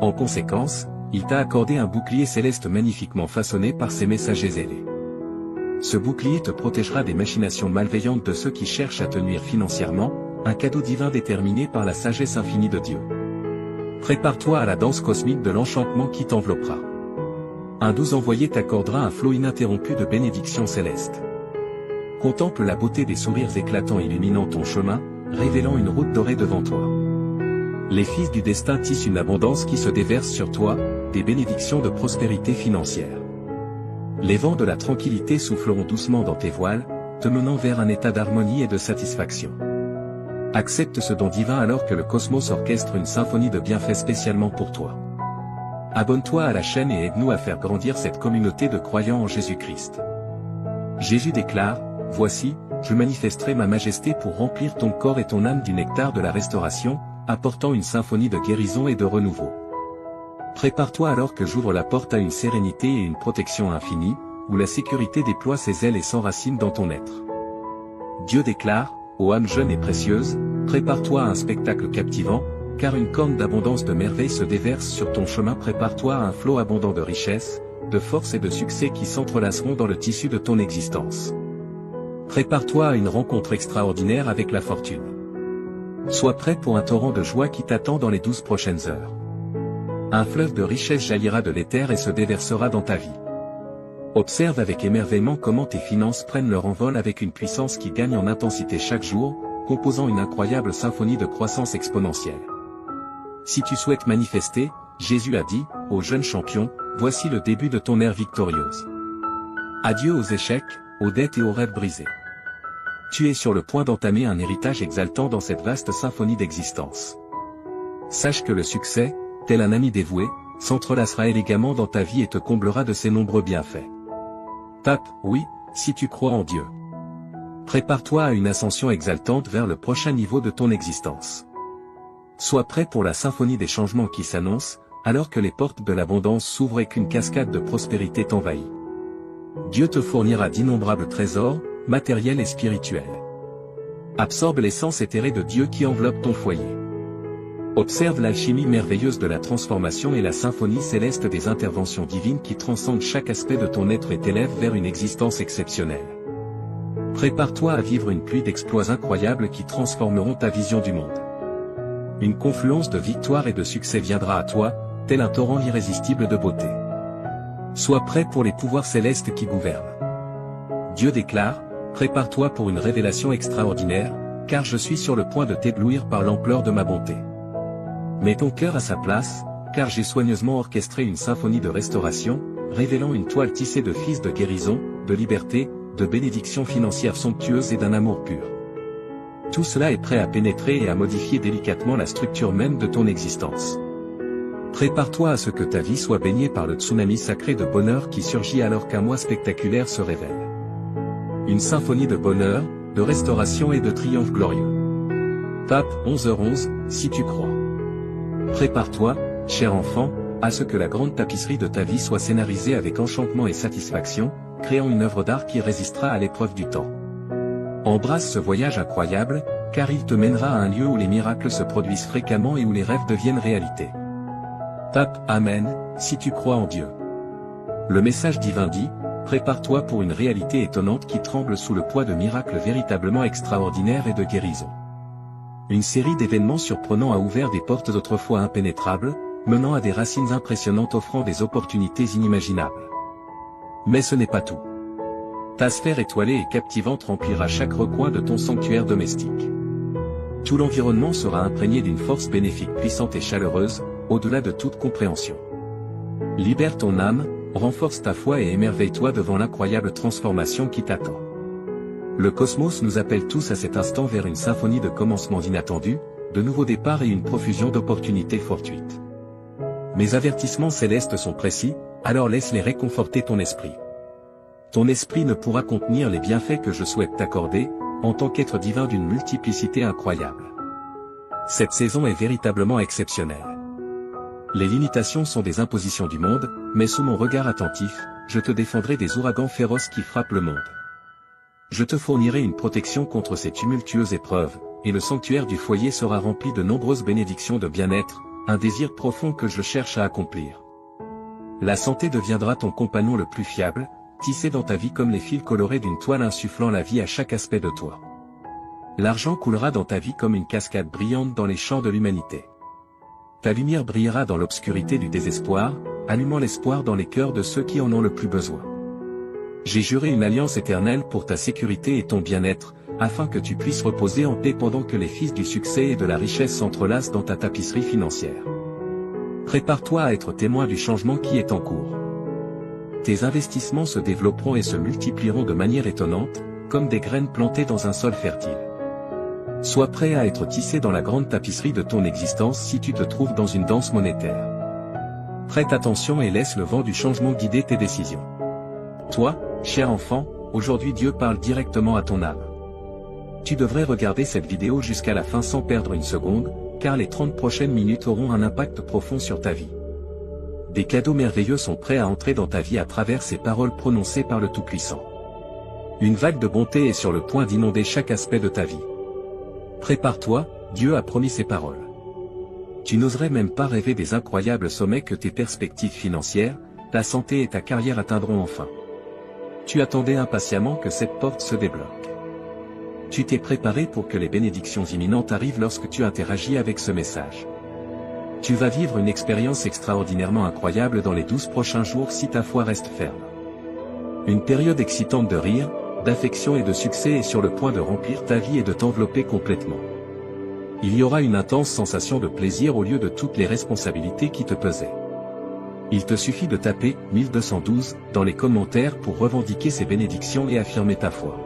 En conséquence, il t'a accordé un bouclier céleste magnifiquement façonné par ses messagers zélés. Ce bouclier te protégera des machinations malveillantes de ceux qui cherchent à te nuire financièrement, un cadeau divin déterminé par la sagesse infinie de Dieu. Prépare-toi à la danse cosmique de l'enchantement qui t'enveloppera. Un doux envoyé t'accordera un flot ininterrompu de bénédictions célestes. Contemple la beauté des sourires éclatants illuminant ton chemin, révélant une route dorée devant toi. Les fils du destin tissent une abondance qui se déverse sur toi, des bénédictions de prospérité financière. Les vents de la tranquillité souffleront doucement dans tes voiles, te menant vers un état d'harmonie et de satisfaction. Accepte ce don divin alors que le cosmos orchestre une symphonie de bienfaits spécialement pour toi. Abonne-toi à la chaîne et aide-nous à faire grandir cette communauté de croyants en Jésus-Christ. Jésus déclare, « Voici, je manifesterai ma majesté pour remplir ton corps et ton âme du nectar de la restauration, apportant une symphonie de guérison et de renouveau. » Prépare-toi alors que j'ouvre la porte à une sérénité et une protection infinie, où la sécurité déploie ses ailes et s'enracine dans ton être. Dieu déclare, « Ô âme jeune et précieuse, prépare-toi à un spectacle captivant, car une corne d'abondance de merveilles se déverse sur ton chemin. Prépare-toi à un flot abondant de richesse, de force et de succès qui s'entrelaceront dans le tissu de ton existence. Prépare-toi à une rencontre extraordinaire avec la fortune. Sois prêt pour un torrent de joie qui t'attend dans les 12 prochaines heures. Un fleuve de richesse jaillira de l'éther et se déversera dans ta vie. Observe avec émerveillement comment tes finances prennent leur envol avec une puissance qui gagne en intensité chaque jour, composant une incroyable symphonie de croissance exponentielle. Si tu souhaites manifester, Jésus a dit, ô jeune champion, voici le début de ton ère victorieuse. Adieu aux échecs, aux dettes et aux rêves brisés. Tu es sur le point d'entamer un héritage exaltant dans cette vaste symphonie d'existence. Sache que le succès, tel un ami dévoué, s'entrelacera élégamment dans ta vie et te comblera de ses nombreux bienfaits. Tape, oui, si tu crois en Dieu. Prépare-toi à une ascension exaltante vers le prochain niveau de ton existence. Sois prêt pour la symphonie des changements qui s'annonce, alors que les portes de l'abondance s'ouvrent et qu'une cascade de prospérité t'envahit. Dieu te fournira d'innombrables trésors, matériels et spirituels. Absorbe l'essence éthérée de Dieu qui enveloppe ton foyer. Observe l'alchimie merveilleuse de la transformation et la symphonie céleste des interventions divines qui transcendent chaque aspect de ton être et t'élèvent vers une existence exceptionnelle. Prépare-toi à vivre une pluie d'exploits incroyables qui transformeront ta vision du monde. Une confluence de victoires et de succès viendra à toi, tel un torrent irrésistible de beauté. Sois prêt pour les pouvoirs célestes qui gouvernent. Dieu déclare, prépare-toi pour une révélation extraordinaire, car je suis sur le point de t'éblouir par l'ampleur de ma bonté. Mets ton cœur à sa place, car j'ai soigneusement orchestré une symphonie de restauration, révélant une toile tissée de fils de guérison, de liberté, de bénédictions financières somptueuses et d'un amour pur. Tout cela est prêt à pénétrer et à modifier délicatement la structure même de ton existence. Prépare-toi à ce que ta vie soit baignée par le tsunami sacré de bonheur qui surgit alors qu'un mois spectaculaire se révèle. Une symphonie de bonheur, de restauration et de triomphe glorieux. Tape 11h11, si tu crois. Prépare-toi, cher enfant, à ce que la grande tapisserie de ta vie soit scénarisée avec enchantement et satisfaction, créant une œuvre d'art qui résistera à l'épreuve du temps. Embrasse ce voyage incroyable, car il te mènera à un lieu où les miracles se produisent fréquemment et où les rêves deviennent réalité. Tape Amen, si tu crois en Dieu. Le message divin dit, prépare-toi pour une réalité étonnante qui tremble sous le poids de miracles véritablement extraordinaires et de guérison. Une série d'événements surprenants a ouvert des portes autrefois impénétrables, menant à des racines impressionnantes offrant des opportunités inimaginables. Mais ce n'est pas tout. Ta sphère étoilée et captivante remplira chaque recoin de ton sanctuaire domestique. Tout l'environnement sera imprégné d'une force bénéfique puissante et chaleureuse, au-delà de toute compréhension. Libère ton âme, renforce ta foi et émerveille-toi devant l'incroyable transformation qui t'attend. Le cosmos nous appelle tous à cet instant vers une symphonie de commencements inattendus, de nouveaux départs et une profusion d'opportunités fortuites. Mes avertissements célestes sont précis, alors laisse-les réconforter ton esprit. Ton esprit ne pourra contenir les bienfaits que je souhaite t'accorder, en tant qu'être divin d'une multiplicité incroyable. Cette saison est véritablement exceptionnelle. Les limitations sont des impositions du monde, mais sous mon regard attentif, je te défendrai des ouragans féroces qui frappent le monde. Je te fournirai une protection contre ces tumultueuses épreuves, et le sanctuaire du foyer sera rempli de nombreuses bénédictions de bien-être, un désir profond que je cherche à accomplir. La santé deviendra ton compagnon le plus fiable, tissé dans ta vie comme les fils colorés d'une toile insufflant la vie à chaque aspect de toi. L'argent coulera dans ta vie comme une cascade brillante dans les champs de l'humanité. Ta lumière brillera dans l'obscurité du désespoir, allumant l'espoir dans les cœurs de ceux qui en ont le plus besoin. J'ai juré une alliance éternelle pour ta sécurité et ton bien-être, afin que tu puisses reposer en paix pendant que les fils du succès et de la richesse s'entrelacent dans ta tapisserie financière. Prépare-toi à être témoin du changement qui est en cours. Tes investissements se développeront et se multiplieront de manière étonnante, comme des graines plantées dans un sol fertile. Sois prêt à être tissé dans la grande tapisserie de ton existence si tu te trouves dans une danse monétaire. Prête attention et laisse le vent du changement guider tes décisions. Toi, cher enfant, aujourd'hui Dieu parle directement à ton âme. Tu devrais regarder cette vidéo jusqu'à la fin sans perdre une seconde, car les 30 prochaines minutes auront un impact profond sur ta vie. Des cadeaux merveilleux sont prêts à entrer dans ta vie à travers ces paroles prononcées par le Tout-Puissant. Une vague de bonté est sur le point d'inonder chaque aspect de ta vie. Prépare-toi, Dieu a promis ses paroles. Tu n'oserais même pas rêver des incroyables sommets que tes perspectives financières, ta santé et ta carrière atteindront enfin. Tu attendais impatiemment que cette porte se débloque. Tu t'es préparé pour que les bénédictions imminentes arrivent lorsque tu interagis avec ce message. Tu vas vivre une expérience extraordinairement incroyable dans les 12 prochains jours si ta foi reste ferme. Une période excitante de rire, d'affection et de succès est sur le point de remplir ta vie et de t'envelopper complètement. Il y aura une intense sensation de plaisir au lieu de toutes les responsabilités qui te pesaient. Il te suffit de taper 1212 dans les commentaires pour revendiquer ces bénédictions et affirmer ta foi.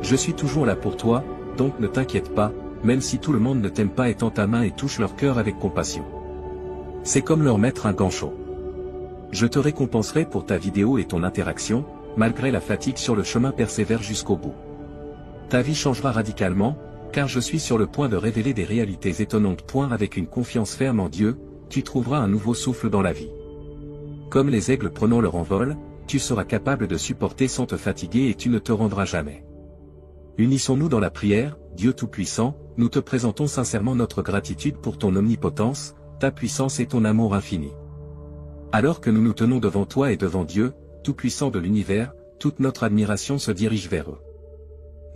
Je suis toujours là pour toi, donc ne t'inquiète pas, même si tout le monde ne t'aime pas et tend ta main et touche leur cœur avec compassion. C'est comme leur mettre un gant chaud. Je te récompenserai pour ta vidéo et ton interaction, malgré la fatigue sur le chemin persévère jusqu'au bout. Ta vie changera radicalement, car je suis sur le point de révéler des réalités étonnantes. Avec une confiance ferme en Dieu, tu trouveras un nouveau souffle dans la vie. Comme les aigles prenant leur envol, tu seras capable de supporter sans te fatiguer et tu ne te rendras jamais. Unissons-nous dans la prière, Dieu Tout-Puissant, nous te présentons sincèrement notre gratitude pour ton omnipotence, ta puissance et ton amour infini. Alors que nous nous tenons devant toi et devant Dieu, Tout-Puissant de l'univers, toute notre admiration se dirige vers eux.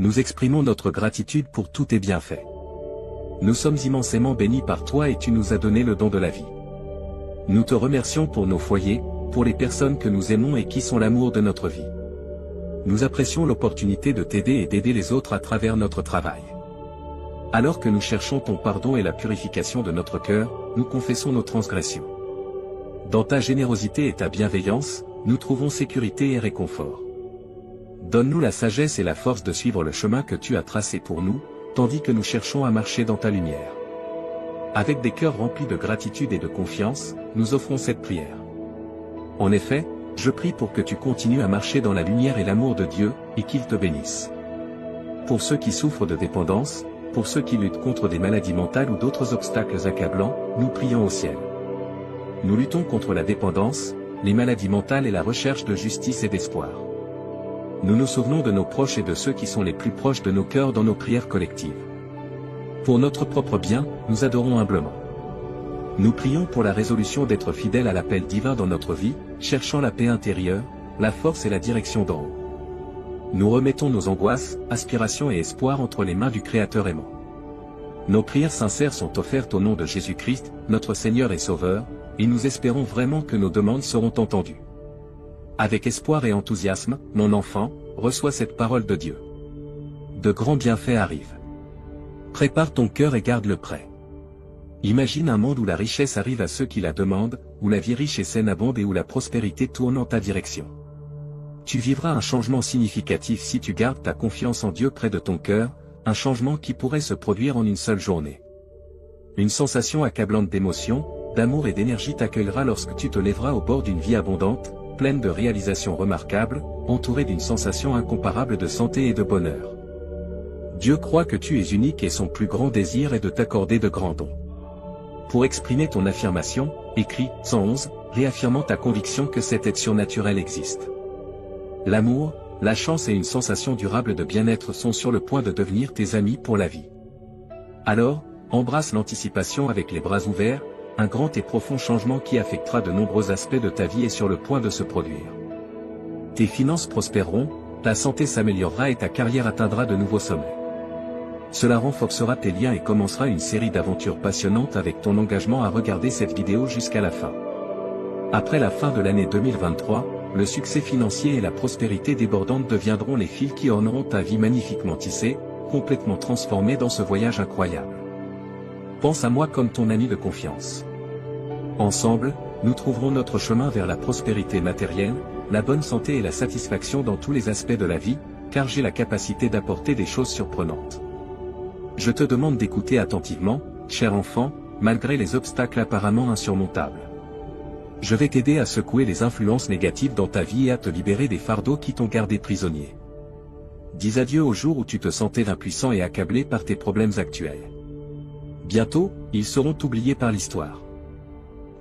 Nous exprimons notre gratitude pour tous tes bienfaits. Nous sommes immensément bénis par toi et tu nous as donné le don de la vie. Nous te remercions pour nos foyers, pour les personnes que nous aimons et qui sont l'amour de notre vie. Nous apprécions l'opportunité de t'aider et d'aider les autres à travers notre travail. Alors que nous cherchons ton pardon et la purification de notre cœur, nous confessons nos transgressions. Dans ta générosité et ta bienveillance, nous trouvons sécurité et réconfort. Donne-nous la sagesse et la force de suivre le chemin que tu as tracé pour nous, tandis que nous cherchons à marcher dans ta lumière. Avec des cœurs remplis de gratitude et de confiance, nous offrons cette prière. En effet, je prie pour que tu continues à marcher dans la lumière et l'amour de Dieu, et qu'il te bénisse. Pour ceux qui souffrent de dépendance, pour ceux qui luttent contre des maladies mentales ou d'autres obstacles accablants, nous prions au ciel. Nous luttons contre la dépendance, les maladies mentales et la recherche de justice et d'espoir. Nous nous souvenons de nos proches et de ceux qui sont les plus proches de nos cœurs dans nos prières collectives. Pour notre propre bien, nous adorons humblement. Nous prions pour la résolution d'être fidèles à l'appel divin dans notre vie, cherchant la paix intérieure, la force et la direction d'en haut. Nous remettons nos angoisses, aspirations et espoirs entre les mains du Créateur aimant. Nos prières sincères sont offertes au nom de Jésus-Christ, notre Seigneur et Sauveur, et nous espérons vraiment que nos demandes seront entendues. Avec espoir et enthousiasme, mon enfant, reçois cette parole de Dieu. De grands bienfaits arrivent. Prépare ton cœur et garde-le prêt. Imagine un monde où la richesse arrive à ceux qui la demandent, où la vie riche et saine abonde et où la prospérité tourne en ta direction. Tu vivras un changement significatif si tu gardes ta confiance en Dieu près de ton cœur, un changement qui pourrait se produire en une seule journée. Une sensation accablante d'émotion, d'amour et d'énergie t'accueillera lorsque tu te lèveras au bord d'une vie abondante, pleine de réalisations remarquables, entourée d'une sensation incomparable de santé et de bonheur. Dieu croit que tu es unique et son plus grand désir est de t'accorder de grands dons. Pour exprimer ton affirmation, écris 111, réaffirmant ta conviction que cette aide surnaturelle existe. L'amour, la chance et une sensation durable de bien-être sont sur le point de devenir tes amis pour la vie. Alors, embrasse l'anticipation avec les bras ouverts, un grand et profond changement qui affectera de nombreux aspects de ta vie est sur le point de se produire. Tes finances prospéreront, ta santé s'améliorera et ta carrière atteindra de nouveaux sommets. Cela renforcera tes liens et commencera une série d'aventures passionnantes avec ton engagement à regarder cette vidéo jusqu'à la fin. Après la fin de l'année 2023, le succès financier et la prospérité débordante deviendront les fils qui orneront ta vie magnifiquement tissée, complètement transformée dans ce voyage incroyable. Pense à moi comme ton ami de confiance. Ensemble, nous trouverons notre chemin vers la prospérité matérielle, la bonne santé et la satisfaction dans tous les aspects de la vie, car j'ai la capacité d'apporter des choses surprenantes. Je te demande d'écouter attentivement, cher enfant, malgré les obstacles apparemment insurmontables. Je vais t'aider à secouer les influences négatives dans ta vie et à te libérer des fardeaux qui t'ont gardé prisonnier. Dis adieu au jour où tu te sentais impuissant et accablé par tes problèmes actuels. Bientôt, ils seront oubliés par l'histoire.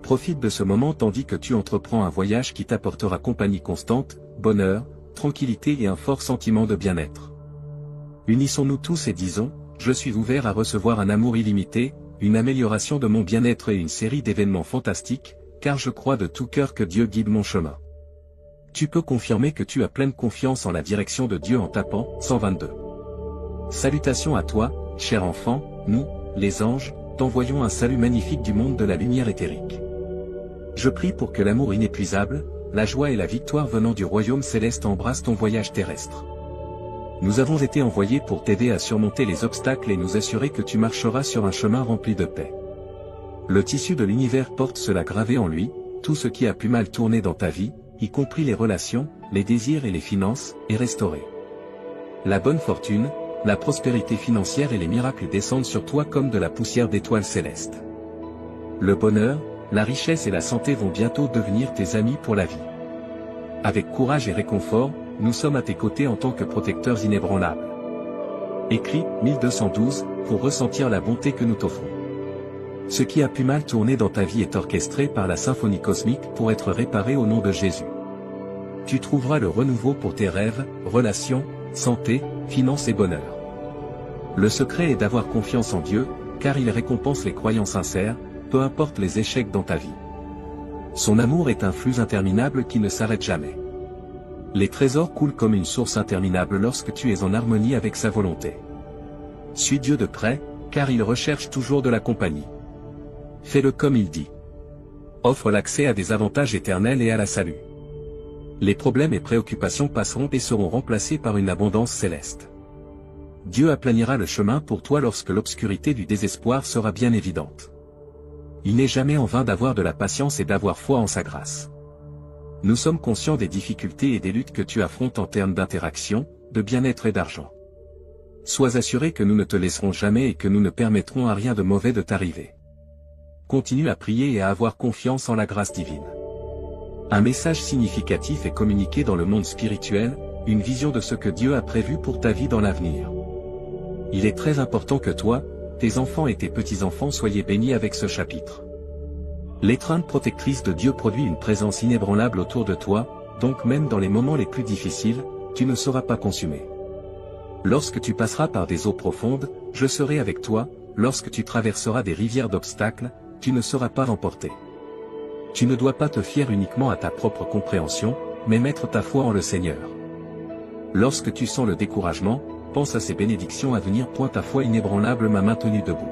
Profite de ce moment tandis que tu entreprends un voyage qui t'apportera compagnie constante, bonheur, tranquillité et un fort sentiment de bien-être. Unissons-nous tous et disons, je suis ouvert à recevoir un amour illimité, une amélioration de mon bien-être et une série d'événements fantastiques, car je crois de tout cœur que Dieu guide mon chemin. Tu peux confirmer que tu as pleine confiance en la direction de Dieu en tapant 122. Salutations à toi, cher enfant, nous, les anges, t'envoyons un salut magnifique du monde de la lumière éthérique. Je prie pour que l'amour inépuisable, la joie et la victoire venant du royaume céleste embrassent ton voyage terrestre. Nous avons été envoyés pour t'aider à surmonter les obstacles et nous assurer que tu marcheras sur un chemin rempli de paix. Le tissu de l'univers porte cela gravé en lui, tout ce qui a pu mal tourner dans ta vie, y compris les relations, les désirs et les finances, est restauré. La bonne fortune, la prospérité financière et les miracles descendent sur toi comme de la poussière d'étoiles célestes. Le bonheur, la richesse et la santé vont bientôt devenir tes amis pour la vie. Avec courage et réconfort, nous sommes à tes côtés en tant que protecteurs inébranlables. Écrit 1212 pour ressentir la bonté que nous t'offrons. Ce qui a pu mal tourner dans ta vie est orchestré par la symphonie cosmique pour être réparé au nom de Jésus. Tu trouveras le renouveau pour tes rêves, relations, santé, finances et bonheur. Le secret est d'avoir confiance en Dieu, car il récompense les croyants sincères, peu importe les échecs dans ta vie. Son amour est un flux interminable qui ne s'arrête jamais. Les trésors coulent comme une source interminable lorsque tu es en harmonie avec sa volonté. Suis Dieu de près, car il recherche toujours de la compagnie. Fais-le comme il dit. Offre l'accès à des avantages éternels et à la salut. Les problèmes et préoccupations passeront et seront remplacés par une abondance céleste. Dieu aplanira le chemin pour toi lorsque l'obscurité du désespoir sera bien évidente. Il n'est jamais en vain d'avoir de la patience et d'avoir foi en sa grâce. Nous sommes conscients des difficultés et des luttes que tu affrontes en termes d'interaction, de bien-être et d'argent. Sois assuré que nous ne te laisserons jamais et que nous ne permettrons à rien de mauvais de t'arriver. Continue à prier et à avoir confiance en la grâce divine. Un message significatif est communiqué dans le monde spirituel, une vision de ce que Dieu a prévu pour ta vie dans l'avenir. Il est très important que toi, tes enfants et tes petits-enfants soyez bénis avec ce chapitre. L'étreinte protectrice de Dieu produit une présence inébranlable autour de toi, donc même dans les moments les plus difficiles, tu ne seras pas consumé. Lorsque tu passeras par des eaux profondes, je serai avec toi, lorsque tu traverseras des rivières d'obstacles, tu ne seras pas emporté. Tu ne dois pas te fier uniquement à ta propre compréhension, mais mettre ta foi en le Seigneur. Lorsque tu sens le découragement, pense à ces bénédictions à venir. Ta foi inébranlable m'a maintenu debout.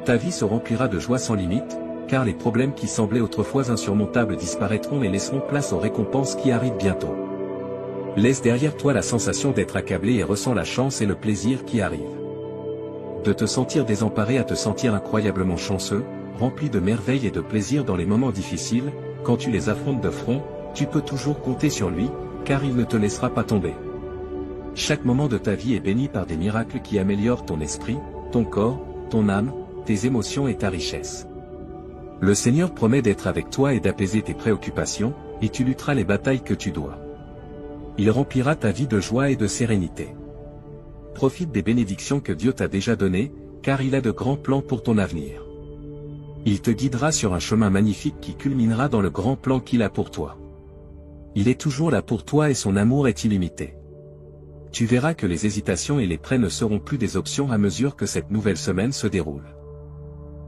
Ta vie se remplira de joie sans limite, car les problèmes qui semblaient autrefois insurmontables disparaîtront et laisseront place aux récompenses qui arrivent bientôt. Laisse derrière toi la sensation d'être accablé et ressens la chance et le plaisir qui arrivent. De te sentir désemparé à te sentir incroyablement chanceux, rempli de merveilles et de plaisir dans les moments difficiles, quand tu les affrontes de front, tu peux toujours compter sur lui, car il ne te laissera pas tomber. Chaque moment de ta vie est béni par des miracles qui améliorent ton esprit, ton corps, ton âme, tes émotions et ta richesse. Le Seigneur promet d'être avec toi et d'apaiser tes préoccupations, et tu lutteras les batailles que tu dois. Il remplira ta vie de joie et de sérénité. Profite des bénédictions que Dieu t'a déjà données, car il a de grands plans pour ton avenir. Il te guidera sur un chemin magnifique qui culminera dans le grand plan qu'il a pour toi. Il est toujours là pour toi et son amour est illimité. Tu verras que les hésitations et les prêts ne seront plus des options à mesure que cette nouvelle semaine se déroule.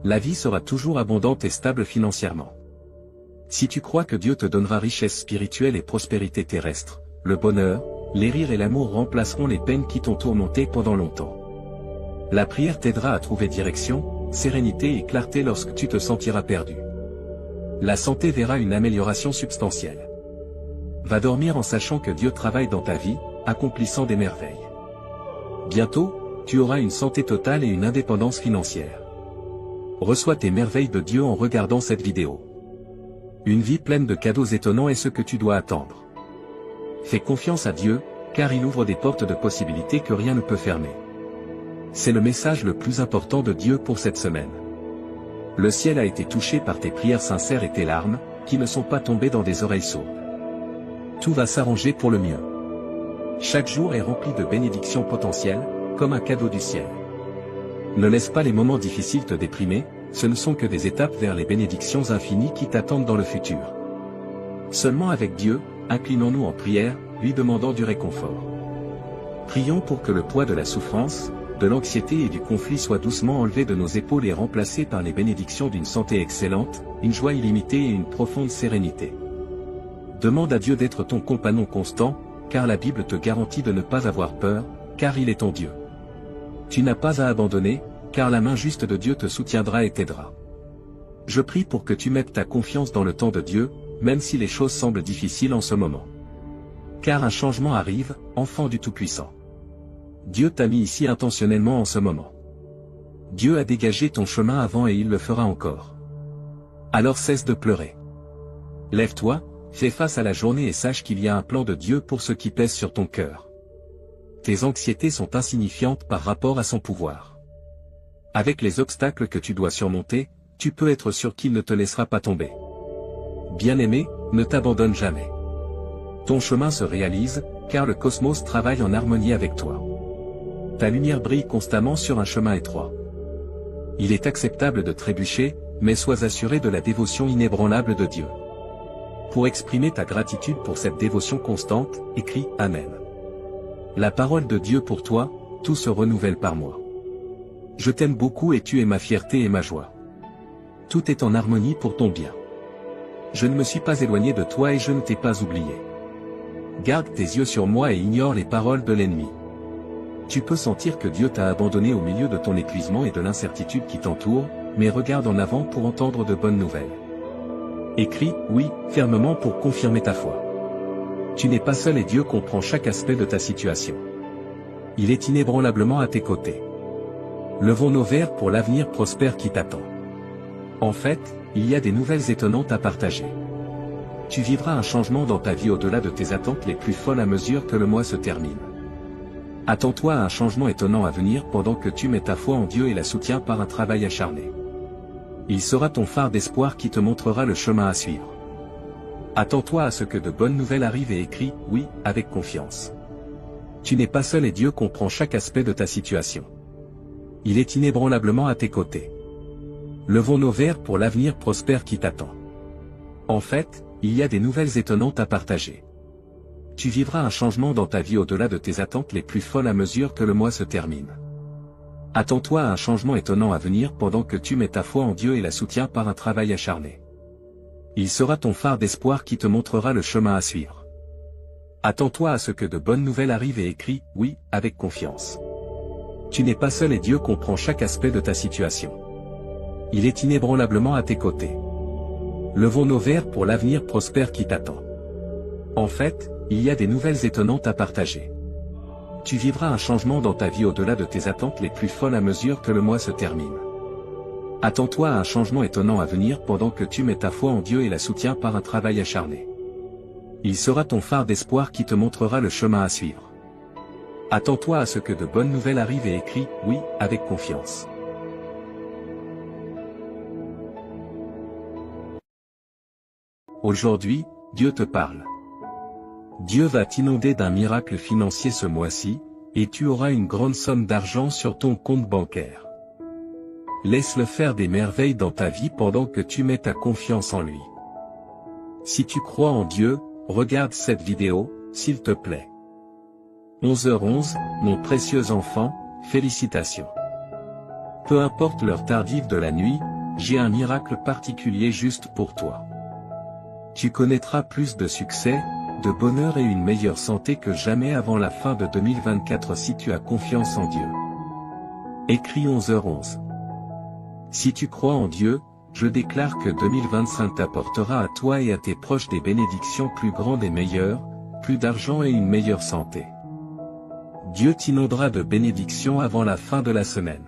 La vie sera toujours abondante et stable financièrement. Si tu crois que Dieu te donnera richesse spirituelle et prospérité terrestre, le bonheur, les rires et l'amour remplaceront les peines qui t'ont tourmenté pendant longtemps. La prière t'aidera à trouver direction, sérénité et clarté lorsque tu te sentiras perdu. La santé verra une amélioration substantielle. Va dormir en sachant que Dieu travaille dans ta vie, accomplissant des merveilles. Bientôt, tu auras une santé totale et une indépendance financière. Reçois tes merveilles de Dieu en regardant cette vidéo. Une vie pleine de cadeaux étonnants est ce que tu dois attendre. Fais confiance à Dieu, car il ouvre des portes de possibilités que rien ne peut fermer. C'est le message le plus important de Dieu pour cette semaine. Le ciel a été touché par tes prières sincères et tes larmes, qui ne sont pas tombées dans des oreilles sourdes. Tout va s'arranger pour le mieux. Chaque jour est rempli de bénédictions potentielles, comme un cadeau du ciel. Ne laisse pas les moments difficiles te déprimer, ce ne sont que des étapes vers les bénédictions infinies qui t'attendent dans le futur. Seulement avec Dieu, inclinons-nous en prière, lui demandant du réconfort. Prions pour que le poids de la souffrance, de l'anxiété et du conflit soit doucement enlevé de nos épaules et remplacé par les bénédictions d'une santé excellente, une joie illimitée et une profonde sérénité. Demande à Dieu d'être ton compagnon constant, car la Bible te garantit de ne pas avoir peur, car il est ton Dieu. Tu n'as pas à abandonner, car la main juste de Dieu te soutiendra et t'aidera. Je prie pour que tu mettes ta confiance dans le temps de Dieu, même si les choses semblent difficiles en ce moment. Car un changement arrive, enfant du Tout-Puissant. Dieu t'a mis ici intentionnellement en ce moment. Dieu a dégagé ton chemin avant et il le fera encore. Alors cesse de pleurer. Lève-toi, fais face à la journée et sache qu'il y a un plan de Dieu pour ce qui pèse sur ton cœur. Tes anxiétés sont insignifiantes par rapport à son pouvoir. Avec les obstacles que tu dois surmonter, tu peux être sûr qu'il ne te laissera pas tomber. Bien-aimé, ne t'abandonne jamais. Ton chemin se réalise, car le cosmos travaille en harmonie avec toi. Ta lumière brille constamment sur un chemin étroit. Il est acceptable de trébucher, mais sois assuré de la dévotion inébranlable de Dieu. Pour exprimer ta gratitude pour cette dévotion constante, écris « Amen ». La parole de Dieu pour toi, tout se renouvelle par moi. Je t'aime beaucoup et tu es ma fierté et ma joie. Tout est en harmonie pour ton bien. Je ne me suis pas éloigné de toi et je ne t'ai pas oublié. Garde tes yeux sur moi et ignore les paroles de l'ennemi. Tu peux sentir que Dieu t'a abandonné au milieu de ton épuisement et de l'incertitude qui t'entoure, mais regarde en avant pour entendre de bonnes nouvelles. Écris « Oui » fermement pour confirmer ta foi. Tu n'es pas seul et Dieu comprend chaque aspect de ta situation. Il est inébranlablement à tes côtés. Levons nos verres pour l'avenir prospère qui t'attend. En fait, il y a des nouvelles étonnantes à partager. Tu vivras un changement dans ta vie au-delà de tes attentes les plus folles à mesure que le mois se termine. Attends-toi à un changement étonnant à venir pendant que tu mets ta foi en Dieu et la soutiens par un travail acharné. Il sera ton phare d'espoir qui te montrera le chemin à suivre. Attends-toi à ce que de bonnes nouvelles arrivent et écris « Oui » avec confiance. Tu n'es pas seul et Dieu comprend chaque aspect de ta situation. Il est inébranlablement à tes côtés. Levons nos verres pour l'avenir prospère qui t'attend. En fait, il y a des nouvelles étonnantes à partager. Tu vivras un changement dans ta vie au-delà de tes attentes les plus folles à mesure que le mois se termine. Attends-toi à un changement étonnant à venir pendant que tu mets ta foi en Dieu et la soutiens par un travail acharné. Il sera ton phare d'espoir qui te montrera le chemin à suivre. Attends-toi à ce que de bonnes nouvelles arrivent et écris « Oui » avec confiance. Tu n'es pas seul et Dieu comprend chaque aspect de ta situation. Il est inébranlablement à tes côtés. Levons nos verres pour l'avenir prospère qui t'attend. En fait, il y a des nouvelles étonnantes à partager. Tu vivras un changement dans ta vie au-delà de tes attentes les plus folles à mesure que le mois se termine. Attends-toi à un changement étonnant à venir pendant que tu mets ta foi en Dieu et la soutiens par un travail acharné. Il sera ton phare d'espoir qui te montrera le chemin à suivre. Attends-toi à ce que de bonnes nouvelles arrivent et écris « Oui » avec confiance. Aujourd'hui, Dieu te parle. Dieu va t'inonder d'un miracle financier ce mois-ci, et tu auras une grande somme d'argent sur ton compte bancaire. Laisse-le faire des merveilles dans ta vie pendant que tu mets ta confiance en lui. Si tu crois en Dieu, regarde cette vidéo, s'il te plaît. 11h11, mon précieux enfant, félicitations. Peu importe l'heure tardive de la nuit, j'ai un miracle particulier juste pour toi. Tu connaîtras plus de succès, de bonheur et une meilleure santé que jamais avant la fin de 2024 si tu as confiance en Dieu. Écris 11h11. Si tu crois en Dieu, je déclare que 2025 t'apportera à toi et à tes proches des bénédictions plus grandes et meilleures, plus d'argent et une meilleure santé. Dieu t'inondera de bénédictions avant la fin de la semaine.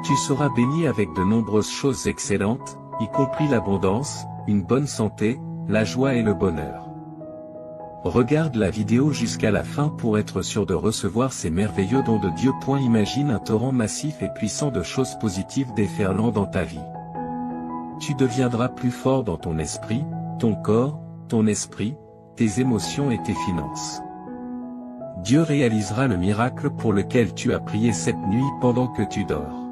Tu seras béni avec de nombreuses choses excellentes, y compris l'abondance, une bonne santé, la joie et le bonheur. Regarde la vidéo jusqu'à la fin pour être sûr de recevoir ces merveilleux dons de Dieu. Imagine un torrent massif et puissant de choses positives déferlant dans ta vie. Tu deviendras plus fort dans ton esprit, ton corps, ton esprit, tes émotions et tes finances. Dieu réalisera le miracle pour lequel tu as prié cette nuit pendant que tu dors.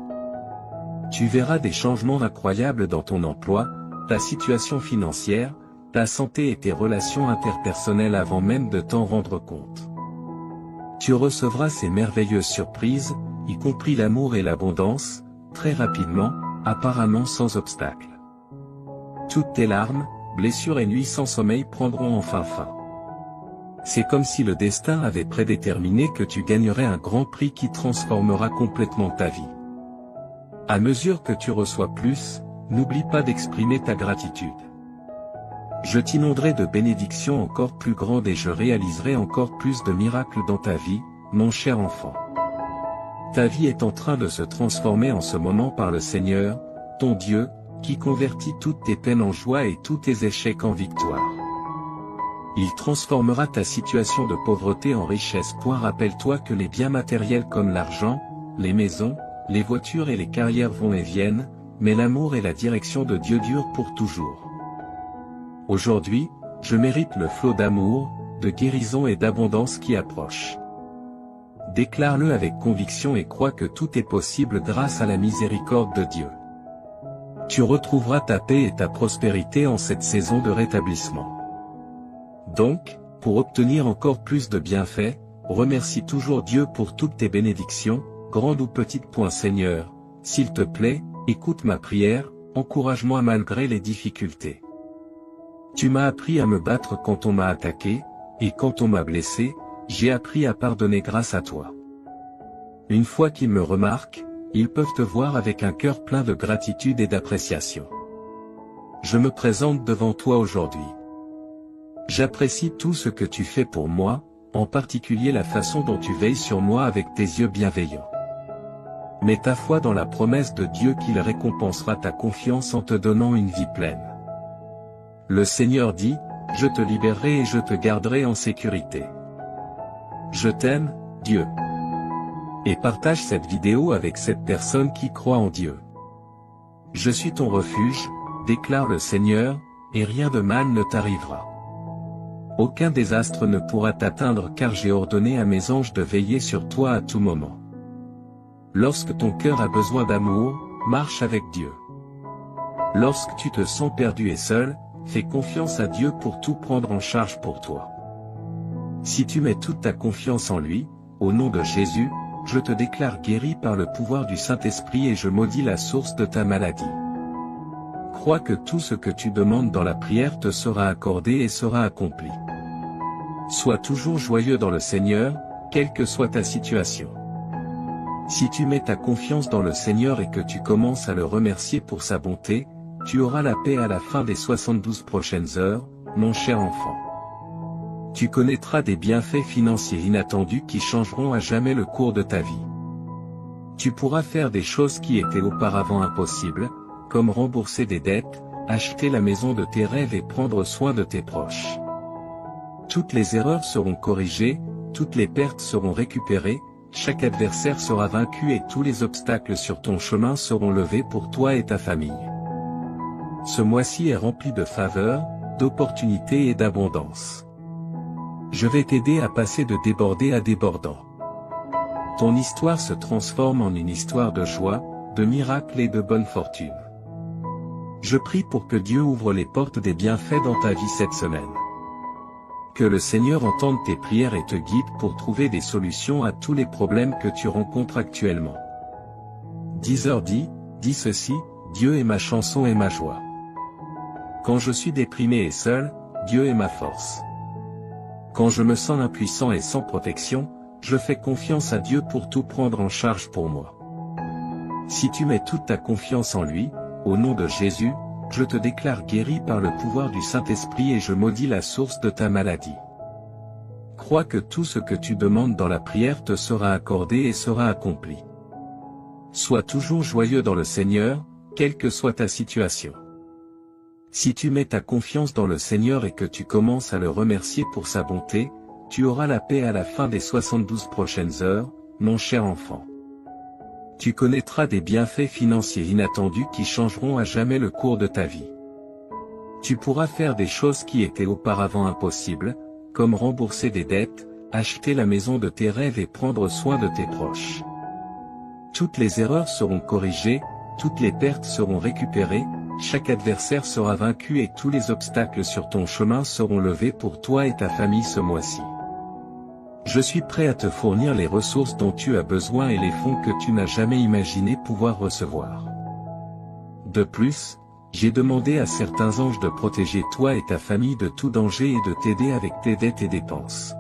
Tu verras des changements incroyables dans ton emploi, ta situation financière, ta santé et tes relations interpersonnelles avant même de t'en rendre compte. Tu recevras ces merveilleuses surprises, y compris l'amour et l'abondance, très rapidement, apparemment sans obstacle. Toutes tes larmes, blessures et nuits sans sommeil prendront enfin fin. C'est comme si le destin avait prédéterminé que tu gagnerais un grand prix qui transformera complètement ta vie. À mesure que tu reçois plus, n'oublie pas d'exprimer ta gratitude. Je t'inonderai de bénédictions encore plus grandes et je réaliserai encore plus de miracles dans ta vie, mon cher enfant. Ta vie est en train de se transformer en ce moment par le Seigneur, ton Dieu, qui convertit toutes tes peines en joie et tous tes échecs en victoire. Il transformera ta situation de pauvreté en richesse. Rappelle-toi que les biens matériels comme l'argent, les maisons, les voitures et les carrières vont et viennent, mais l'amour et la direction de Dieu durent pour toujours. Aujourd'hui, je mérite le flot d'amour, de guérison et d'abondance qui approche. Déclare-le avec conviction et crois que tout est possible grâce à la miséricorde de Dieu. Tu retrouveras ta paix et ta prospérité en cette saison de rétablissement. Donc, pour obtenir encore plus de bienfaits, remercie toujours Dieu pour toutes tes bénédictions, grandes ou petites. Seigneur, s'il te plaît, écoute ma prière, encourage-moi malgré les difficultés. Tu m'as appris à me battre quand on m'a attaqué, et quand on m'a blessé, j'ai appris à pardonner grâce à toi. Une fois qu'ils me remarquent, ils peuvent te voir avec un cœur plein de gratitude et d'appréciation. Je me présente devant toi aujourd'hui. J'apprécie tout ce que tu fais pour moi, en particulier la façon dont tu veilles sur moi avec tes yeux bienveillants. Mets ta foi dans la promesse de Dieu qu'il récompensera ta confiance en te donnant une vie pleine. Le Seigneur dit, je te libérerai et je te garderai en sécurité. Je t'aime, Dieu. Et partage cette vidéo avec cette personne qui croit en Dieu. Je suis ton refuge, déclare le Seigneur, et rien de mal ne t'arrivera. Aucun désastre ne pourra t'atteindre car j'ai ordonné à mes anges de veiller sur toi à tout moment. Lorsque ton cœur a besoin d'amour, marche avec Dieu. Lorsque tu te sens perdu et seul, fais confiance à Dieu pour tout prendre en charge pour toi. Si tu mets toute ta confiance en lui, au nom de Jésus, je te déclare guéri par le pouvoir du Saint-Esprit et je maudis la source de ta maladie. Crois que tout ce que tu demandes dans la prière te sera accordé et sera accompli. Sois toujours joyeux dans le Seigneur, quelle que soit ta situation. Si tu mets ta confiance dans le Seigneur et que tu commences à le remercier pour sa bonté, tu auras la paix à la fin des 72 prochaines heures, mon cher enfant. Tu connaîtras des bienfaits financiers inattendus qui changeront à jamais le cours de ta vie. Tu pourras faire des choses qui étaient auparavant impossibles, comme rembourser des dettes, acheter la maison de tes rêves et prendre soin de tes proches. Toutes les erreurs seront corrigées, toutes les pertes seront récupérées, chaque adversaire sera vaincu et tous les obstacles sur ton chemin seront levés pour toi et ta famille. Ce mois-ci est rempli de faveurs, d'opportunités et d'abondance. Je vais t'aider à passer de débordé à débordant. Ton histoire se transforme en une histoire de joie, de miracles et de bonne fortune. Je prie pour que Dieu ouvre les portes des bienfaits dans ta vie cette semaine. Que le Seigneur entende tes prières et te guide pour trouver des solutions à tous les problèmes que tu rencontres actuellement. 10h dit ceci, Dieu est ma chanson et ma joie. Quand je suis déprimé et seul, Dieu est ma force. Quand je me sens impuissant et sans protection, je fais confiance à Dieu pour tout prendre en charge pour moi. Si tu mets toute ta confiance en lui, au nom de Jésus, je te déclare guéri par le pouvoir du Saint-Esprit et je maudis la source de ta maladie. Crois que tout ce que tu demandes dans la prière te sera accordé et sera accompli. Sois toujours joyeux dans le Seigneur, quelle que soit ta situation. Si tu mets ta confiance dans le Seigneur et que tu commences à le remercier pour sa bonté, tu auras la paix à la fin des 72 prochaines heures, mon cher enfant. Tu connaîtras des bienfaits financiers inattendus qui changeront à jamais le cours de ta vie. Tu pourras faire des choses qui étaient auparavant impossibles, comme rembourser des dettes, acheter la maison de tes rêves et prendre soin de tes proches. Toutes les erreurs seront corrigées, toutes les pertes seront récupérées, chaque adversaire sera vaincu et tous les obstacles sur ton chemin seront levés pour toi et ta famille ce mois-ci. Je suis prêt à te fournir les ressources dont tu as besoin et les fonds que tu n'as jamais imaginé pouvoir recevoir. De plus, j'ai demandé à certains anges de protéger toi et ta famille de tout danger et de t'aider avec tes dettes et dépenses.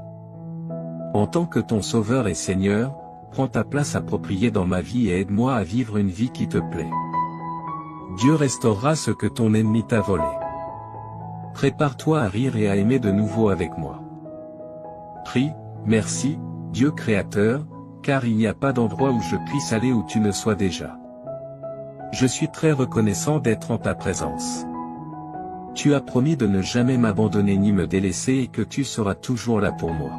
En tant que ton Sauveur et Seigneur, prends ta place appropriée dans ma vie et aide-moi à vivre une vie qui te plaît. Dieu restaurera ce que ton ennemi t'a volé. Prépare-toi à rire et à aimer de nouveau avec moi. Prie, merci, Dieu créateur, car il n'y a pas d'endroit où je puisse aller où tu ne sois déjà. Je suis très reconnaissant d'être en ta présence. Tu as promis de ne jamais m'abandonner ni me délaisser et que tu seras toujours là pour moi.